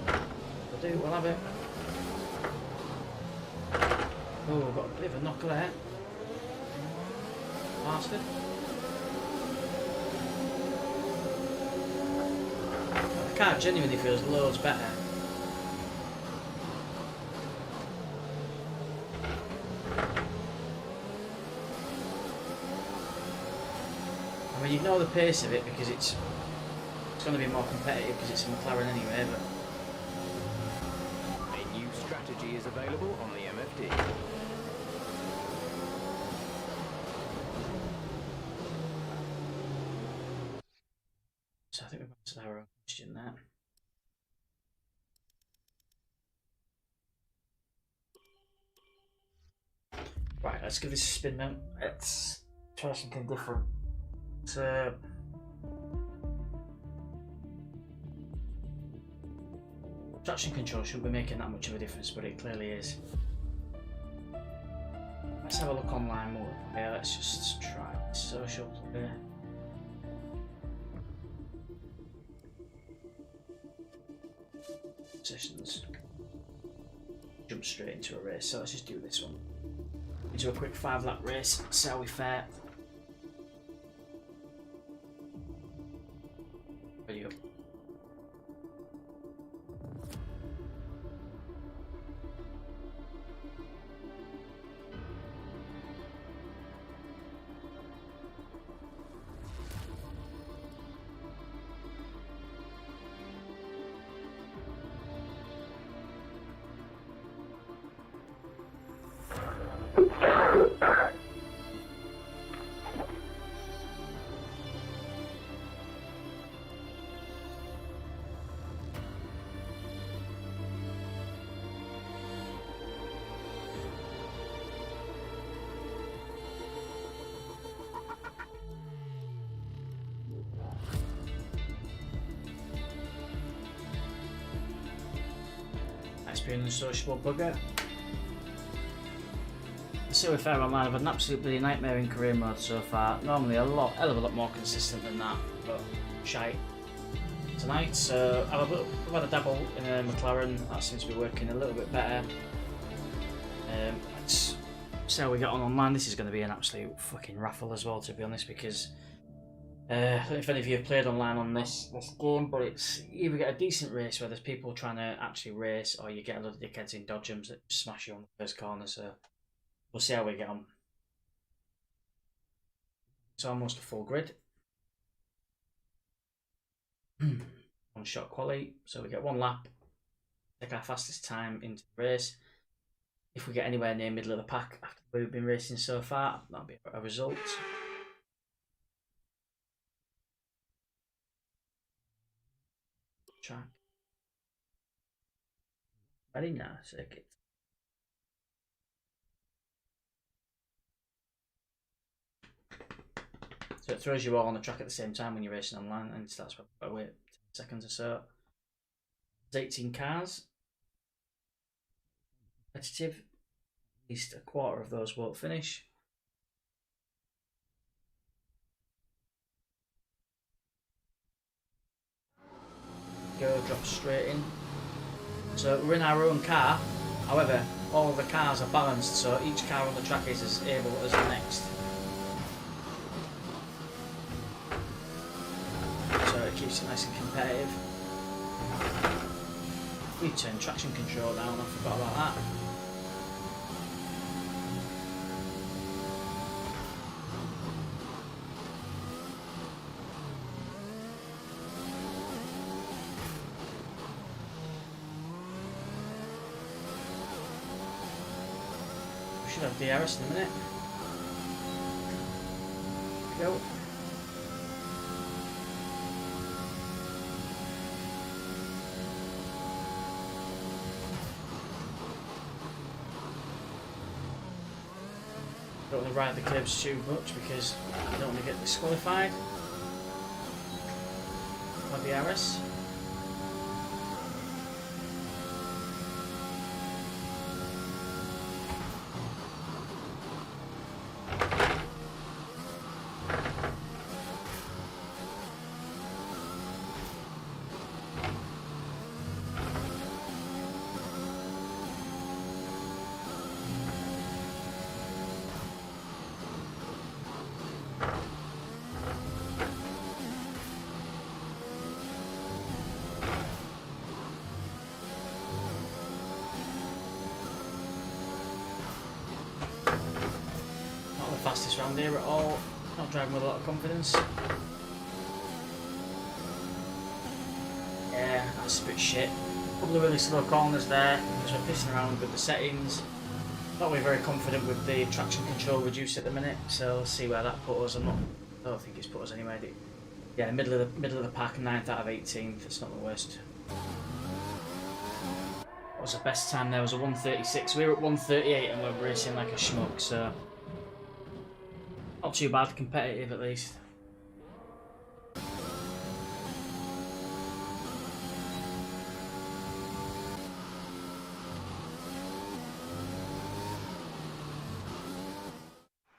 We'll do, we'll have it. Oh, we've got a bit of a knocker there. Bastard. The car genuinely feels loads better. I mean, you know the pace of it because it's going to be more competitive because it's a McLaren anyway, but A new strategy is available on the MFD. so I think we've answered our own question there. Right, let's give this a spin now. Let's try something different. So traction control shouldn't be making that much of a difference, but it clearly is. Let's have a look online more. Yeah, let's just try social play. Sessions. Jump straight into a race, so let's just do this one. Into a quick 5-lap race, see how we fare. Ready up. Nice being a sociable bugger. So if I'm online, I've had an absolute bloody nightmare in career mode so far. Normally hell of a lot more consistent than that, but shite tonight. So I've had a dabble in a McLaren. That seems to be working a little bit better. Let's see how we get on online. This is going to be an absolute fucking raffle as well, to be honest, because I don't know if any of you have played online on this game, but it's you either get a decent race where there's people trying to actually race, or you get a lot of dickheads in dodgems that smash you on the first corner. So we'll see how we get on. It's almost a full grid. One shot quali, so we get one lap take our fastest time into the race. If we get anywhere near middle of the pack after we've been racing so far, that'll be a result. Track. Very nice circuit. So it throws you all on the track at the same time when you're racing online, and that's why I've got to wait 10 seconds or so. There's 18 cars. Competitive. At least a quarter of those won't finish. Go, drop straight in. So we're in our own car. However, all of the cars are balanced, so each car on the track is as able as the next. So it keeps it nice and competitive. We turn traction control down, I forgot about that. We should have DRS in a minute. Go. Don't want to ride the curbs too much because I don't want to get disqualified. My DRS. Fastest round here at all. Not driving with a lot of confidence. Yeah, that's a bit shit. A couple of really slow corners there because we're pissing around with the settings. Not really very confident with the traction control reduced at the minute, so we'll see where that put us. I don't think it's put us anywhere. Yeah, middle of the pack, 9th out of 18th. It's not the worst. What was the best time there? Was a 1:36. We were at 1:38 and we're racing like a schmuck, so. Not too bad, competitive at least. As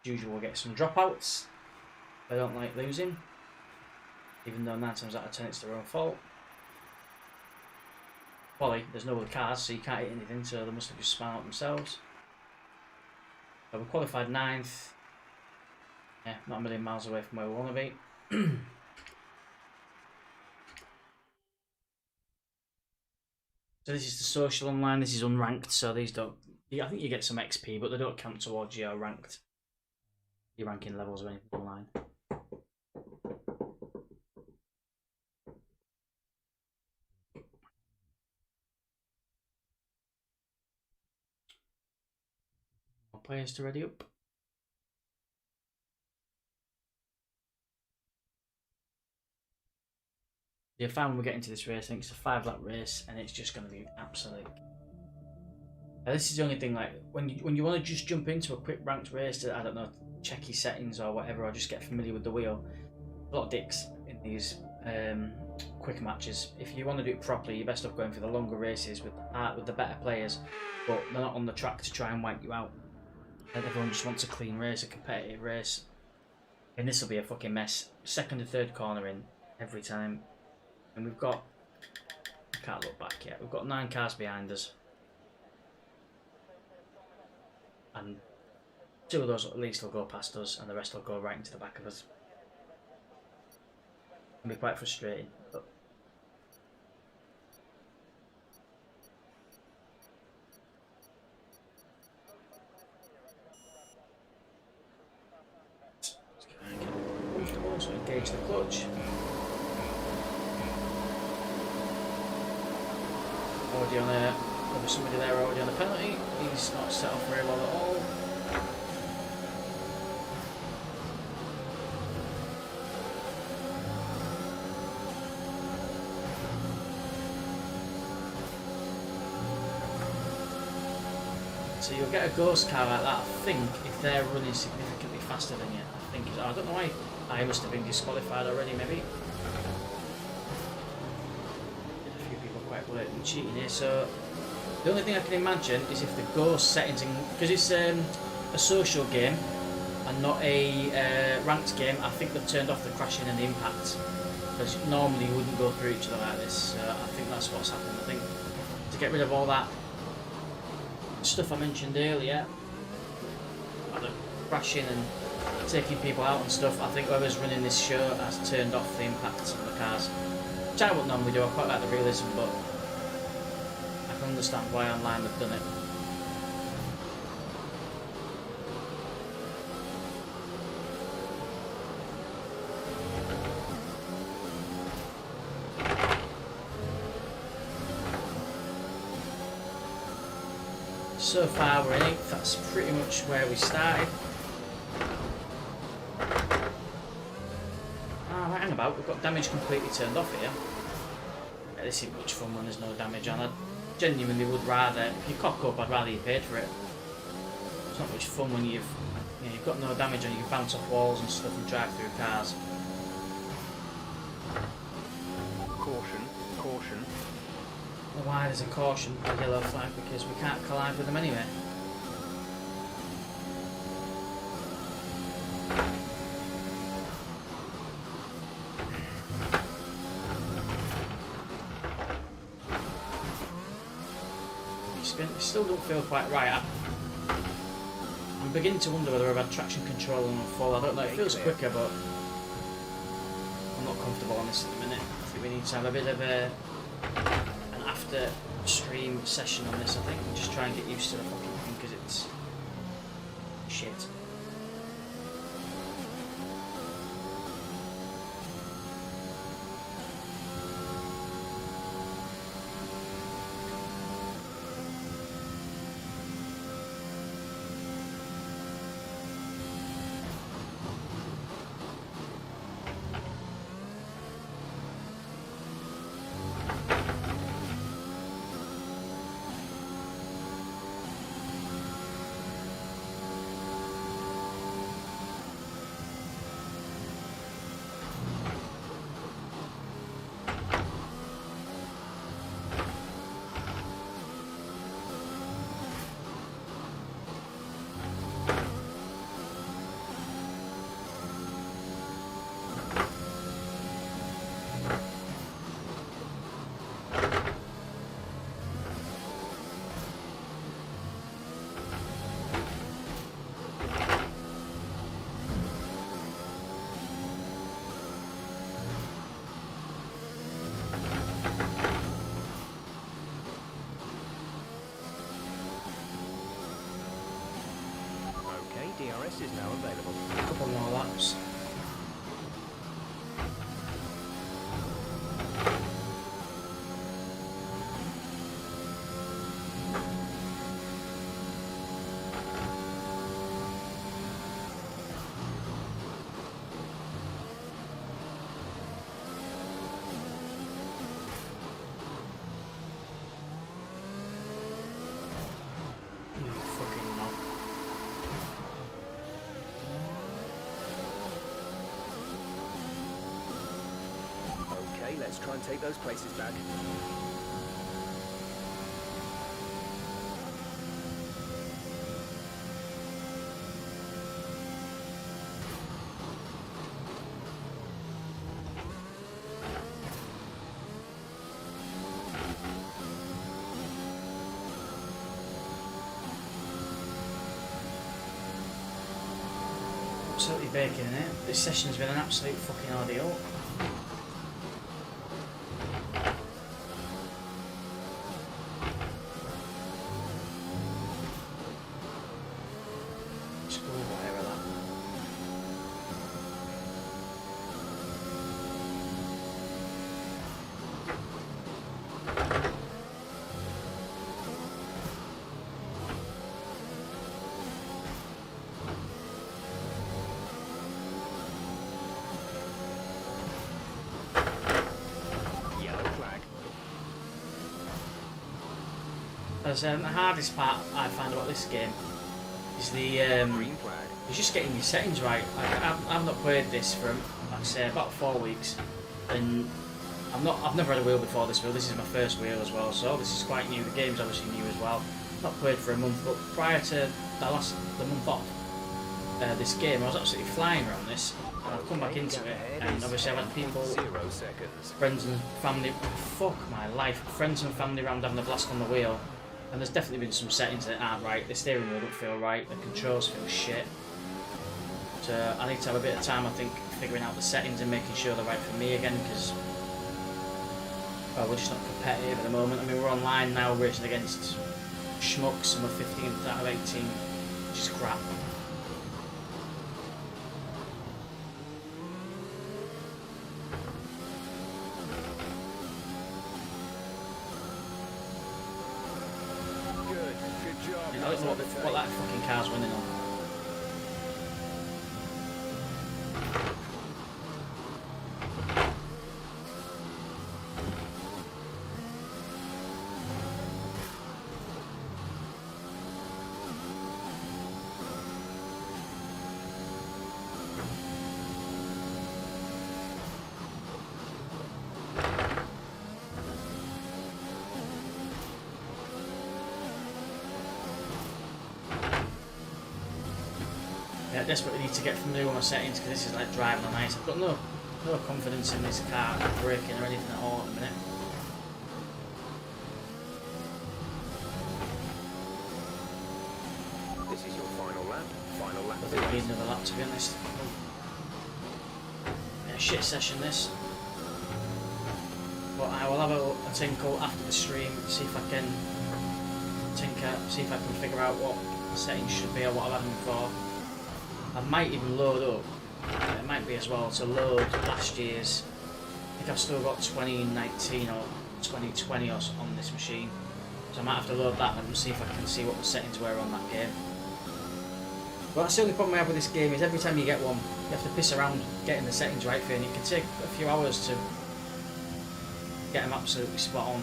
usual, we'll get some dropouts. I don't like losing, even though 9 times out of 10 it's their own fault. Quali, there's no other cars, so you can't hit anything, so they must have just spun out themselves. So we qualified 9th. Yeah, not a million miles away from where we want to be. So this is the social online, this is unranked, so these don't... I think you get some XP, but they don't count towards your ranked... your ranking levels or anything online. More players to ready up. Yeah, I found when we get into this race, I think it's a 5-lap race, and it's just going to be absolute. This is the only thing, like when you want to just jump into a quick ranked race to, I don't know, check your settings or whatever, or just get familiar with the wheel. A lot of dicks in these quick matches. If you want to do it properly, you're best off going for the longer races with the better players, but they're not on the track to try and wipe you out. And everyone just wants a clean race, a competitive race, and this will be a fucking mess. Second and third corner in every time. And we've got, I can't look back yet, we've got 9 cars behind us. And 2 of those at least will go past us, and the rest will go right into the back of us. It can be quite frustrating, but also engage the clutch. already on a, there was somebody there already on a penalty. He's not set off very well at all. So you'll get a ghost car like that, I think, if they're running significantly faster than you. I think, I don't know why I must have been disqualified already, maybe. A few people quite blatant cheating here, so the only thing I can imagine is if the ghost settings, because it's a social game and not a ranked game, I think they've turned off the crashing and the impact. Because normally you wouldn't go through each other like this, so I think that's what's happened. I think to get rid of all that stuff I mentioned earlier, like the crashing and taking people out and stuff, I think whoever's running this show has turned off the impacts on the cars. Which I wouldn't normally do, I quite like the realism, but I can understand why online they've done it. So far we're in 8th, that's pretty much where we started. Ah, right, hang about, we've got damage completely turned off here. Yeah, this isn't much fun when there's no damage on. I genuinely would rather, if you cock up, I'd rather you paid for it. It's not much fun when you've got no damage and you can bounce off walls and stuff and drive through cars. Caution, caution. I don't know why there's a caution, a yellow flag, because we can't collide with them anyway. It still don't feel quite right. I'm beginning to wonder whether I've had traction control on full. I don't know, it feels quicker, but I'm not comfortable on this at the minute. I think we need to have a bit of an after stream session on this, I think, and just try and get used to the fucking thing, because it's shit. DRS is now available. A couple more laps. Let's try and take those places back. Absolutely baking in it. This session's been an absolute fucking ordeal. As the hardest part I find about this game is the Green flag. it's just getting your settings right. I've not played this for, like I say, about 4 weeks, and I've never had a wheel before this wheel. This is my first wheel as well, so this is quite new. The game's obviously new as well. Not played for a month, but prior to the month off this game, I was absolutely flying around this, and I've come back into it, and obviously I've had people, 0 seconds. friends and family, fuck my life, friends and family around having a blast on the wheel, and there's definitely been some settings that aren't right. The steering wheel don't feel right, the controls feel shit. So I need to have a bit of time, I think, figuring out the settings and making sure they're right for me again, because we're just not competitive at the moment. I mean, we're online now racing against schmucks and we're 15th out of 18, which is crap. Good job. I don't know what that fucking car's winning on. I desperately need to get familiar with my settings because this is like driving on ice. I've got no confidence in this car braking or anything at all at the minute. This is your final lap. Final lap. I think I need another lap, to be honest. Yeah, shit session this. But I will have a tinkle after the stream, see if I can tinker, see if I can figure out what settings should be or what I've had them for. I might even load up, it might be as well, to load last year's. I think I've still got 2019 or 2020 or so on this machine. So I might have to load that and see if I can see what the settings were on that game. But that's the only problem I have with this game, is every time you get one, you have to piss around getting the settings right for you, and it can take a few hours to get them absolutely spot on.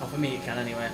Well, for me it can anyway.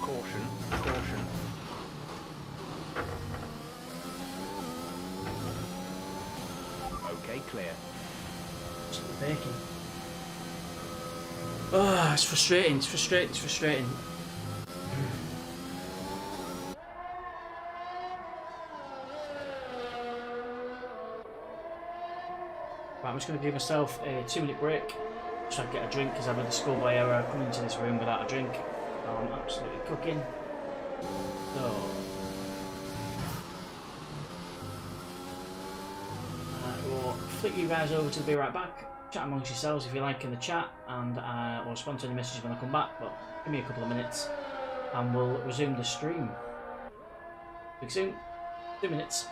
Caution, caution. Okay, clear. Baking. Oh, it's frustrating, it's frustrating, it's frustrating. Right, I'm just going to give myself a 2-minute break so I can get a drink, because I've had a schoolboy error coming into this room without a drink. I'm absolutely cooking. So, we'll flick you guys over to Be Right Back. Chat amongst yourselves if you like in the chat, and I'll respond to any messages when I come back, but give me a couple of minutes and we'll resume the stream. Speak soon. 2 minutes.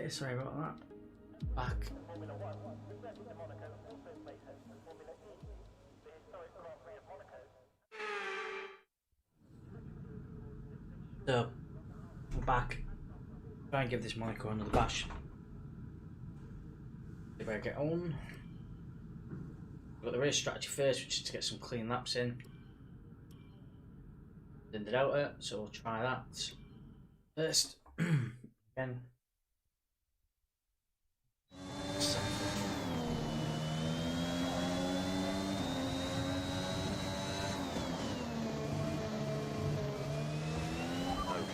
Yeah, sorry about that. Back. So, we're back. Try and give this Monaco another bash. If I get on. We've got the race strategy first, which is to get some clean laps in. Then the Delta, so we'll try that first. Again.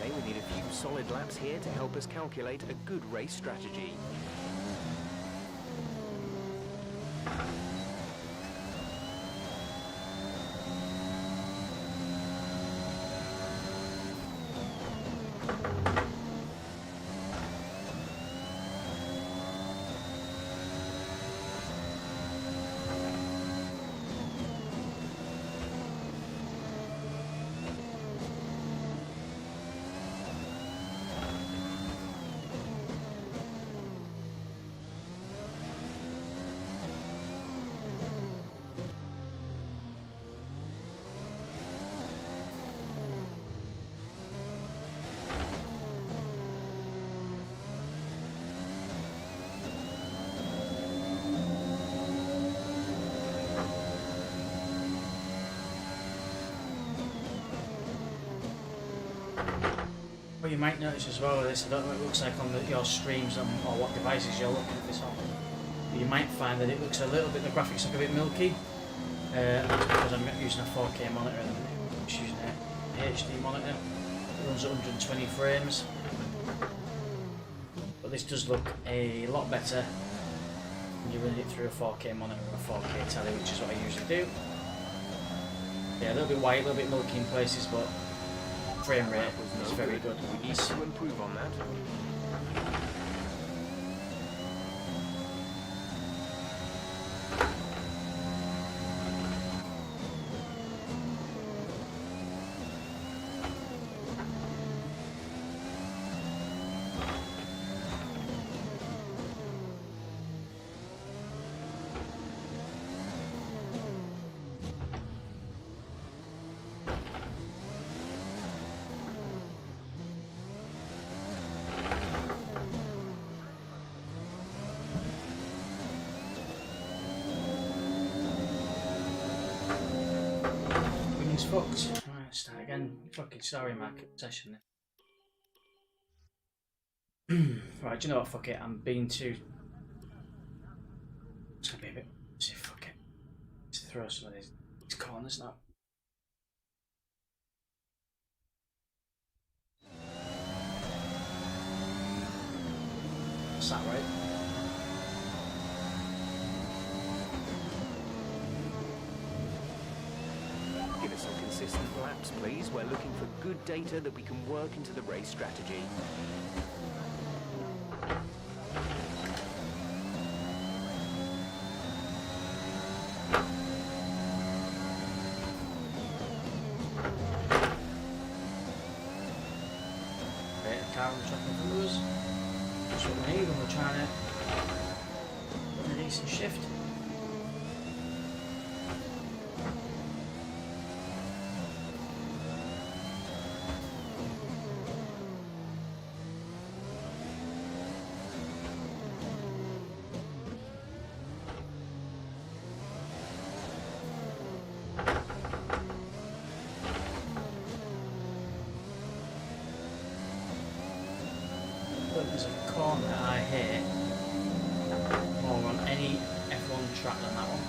Okay, we need a few solid laps here to help us calculate a good race strategy. What you might notice as well with this, I don't know what it looks like on your streams or what devices you're looking at this on, but you might find that it looks a little bit, the graphics look a bit milky. That's because I'm using a 4K monitor and I'm just using a HD monitor. It runs at 120 frames. But this does look a lot better when you're running it through a 4K monitor or a 4K telly, which is what I usually do. Yeah, a little bit white, a little bit milky in places, but frame rate is very good. We need to improve on that. Fucked. Right, start again. Fucking sorry, market session. Right, do you know what? Fuck it. I'm being too. It's gonna be a bit. Fuck it. Let's throw some of these corners now. Is that right? Give us some consistent laps, please. We're looking for good data that we can work into the race strategy. Okay, the car was dropping from us. That's what we need when we're trying to put a decent shift. There's a corner that I hit more on any F1 track than that one.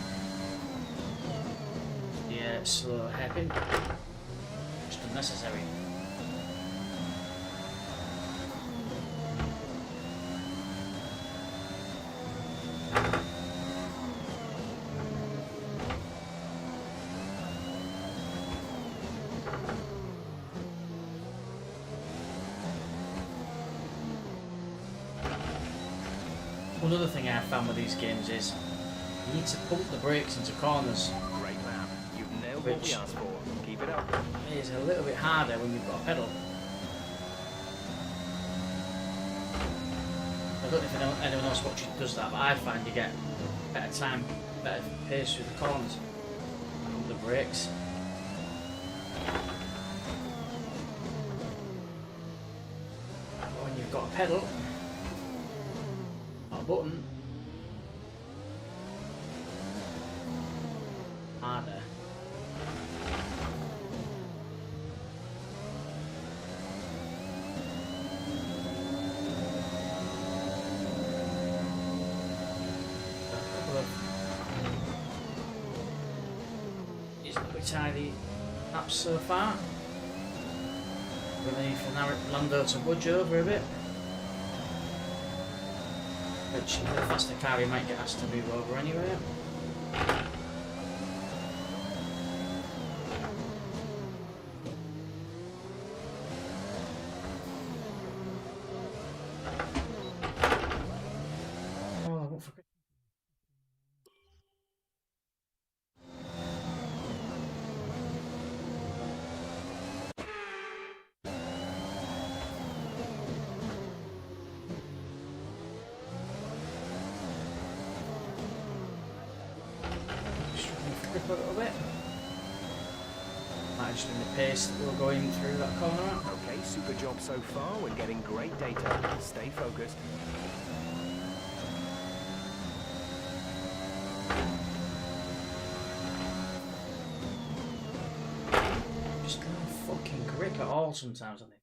Yeah, slow hairpin. Just unnecessary. Another thing I found with these games is you need to pump the brakes into corners. Great lap. You've nailed what we asked for. Keep it up. It is a little bit harder when you've got a pedal. I don't know if anyone else watching does that, but I find you get better time, better pace through the corners. The brakes. When you've got a pedal, or a button, harder. Tidy up so far. We're need for Lando to budge over a bit. Which, with a faster car, he might get asked to move over anyway. Oh, what for? Grip a little bit. Might have just been the pace that we were going through that corner. Okay, super job so far. We're getting great data. Stay focused. Just no fucking grip at all sometimes, I think.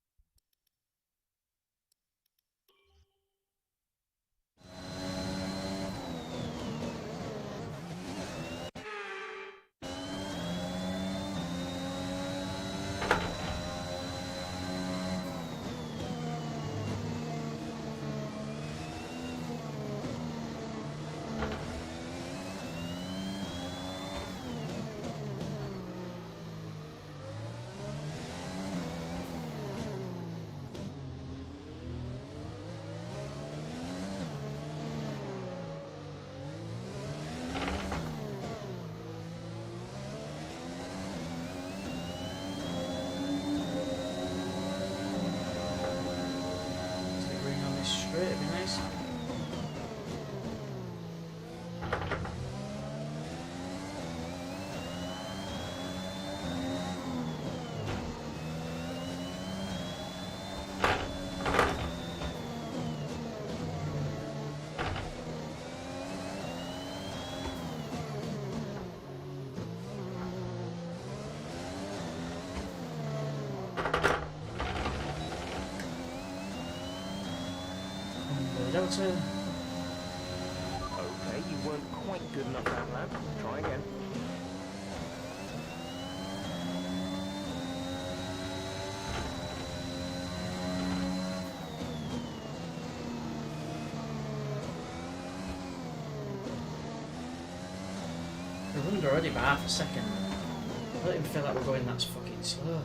It'd be nice. Delta. Okay, you weren't quite good enough that lap. Try again. We're under already by half a second. I don't even feel like we're going that fucking slow.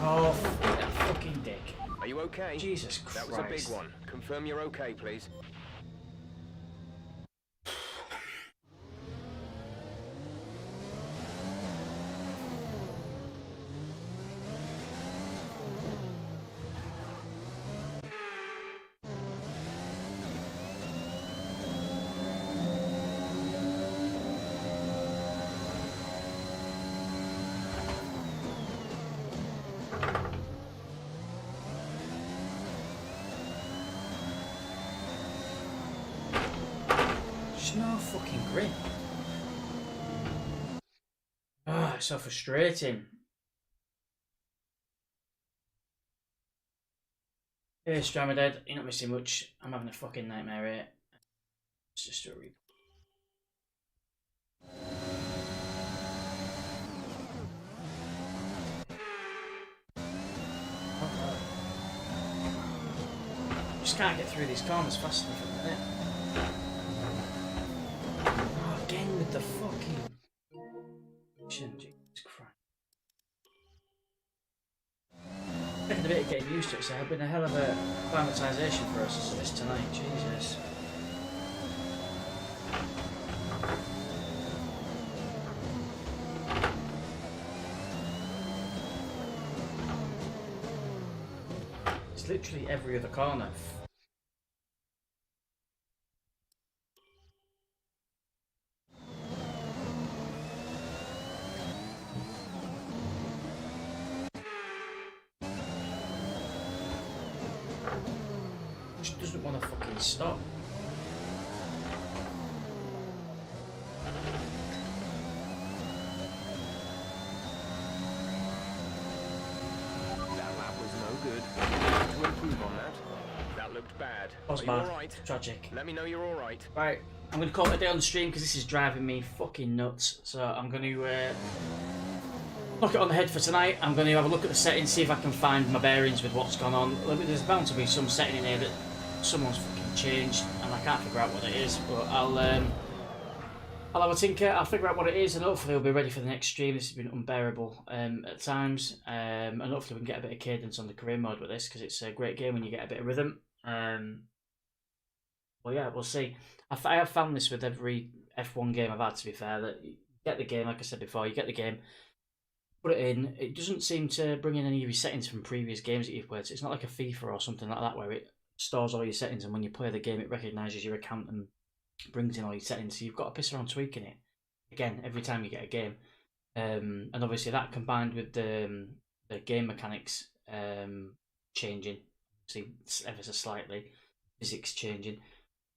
Oh, that fucking dick. Are you okay? Jesus Christ. That was a big one. Confirm you're okay, please. No fucking grip. Ah, it's so frustrating. Hey, Stramoded, you're not missing much. I'm having a fucking nightmare here. It's just a read. Just can't get through these corners fast enough at the minute. Again with the fucking Jesus Christ. a bit of getting used to it, so it's been a hell of a acclimatisation for us this tonight, Jesus. It's literally every other corner. Just doesn't want to fucking stop. That lap was no good. To improve on that. That looked bad. Was Are you bad. alright? Tragic. Let me know you're alright. Right, I'm going to call it a day on the stream because this is driving me fucking nuts. So I'm going to knock it on the head for tonight. I'm going to have a look at the settings, see if I can find my bearings with what's gone on. There's bound to be some setting in here that someone's fucking changed and I can't figure out what it is. But I'll have a tinker, I'll figure out what it is, and hopefully we'll be ready for the next stream. This has been unbearable at times, and hopefully we can get a bit of cadence on the career mode with this, because it's a great game when you get a bit of rhythm. Well, yeah, we'll see. I have found this with every F1 game I've had, to be fair, that you get the game, like I said before, you get the game, put it in, it doesn't seem to bring in any of your settings from previous games that you've played, so it's not like a FIFA or something like that, where it stores all your settings, and when you play the game it recognises your account and brings in all your settings, so you've got to piss around tweaking it again every time you get a game. And obviously that combined with the game mechanics changing, see, ever so slightly, physics changing,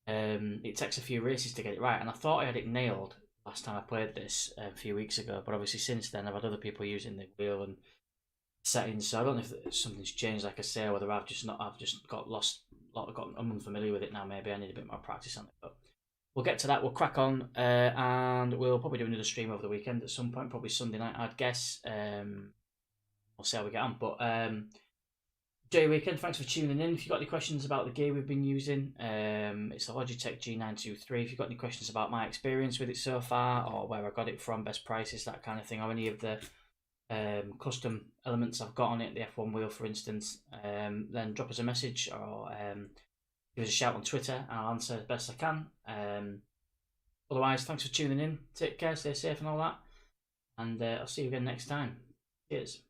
it takes a few races to get it right, and I thought I had it nailed last time I played this a few weeks ago, but obviously since then I've had other people using the wheel and settings, so I don't know if something's changed, like I say, or whether I've just got unfamiliar with it now. Maybe I need a bit more practice on it, but we'll get to that. We'll crack on, and we'll probably do another stream over the weekend at some point, probably Sunday night, I'd guess. We'll see how we get on. But J Weekend, thanks for tuning in. If you've got any questions about the gear we've been using, it's a Logitech G923. If you've got any questions about my experience with it so far, or where I got it from, best prices, that kind of thing, or any of the custom elements I've got on it, the F1 wheel for instance, then drop us a message or give us a shout on Twitter and I'll answer as best I can. Otherwise, thanks for tuning in, take care, stay safe and all that, and I'll see you again next time. Cheers.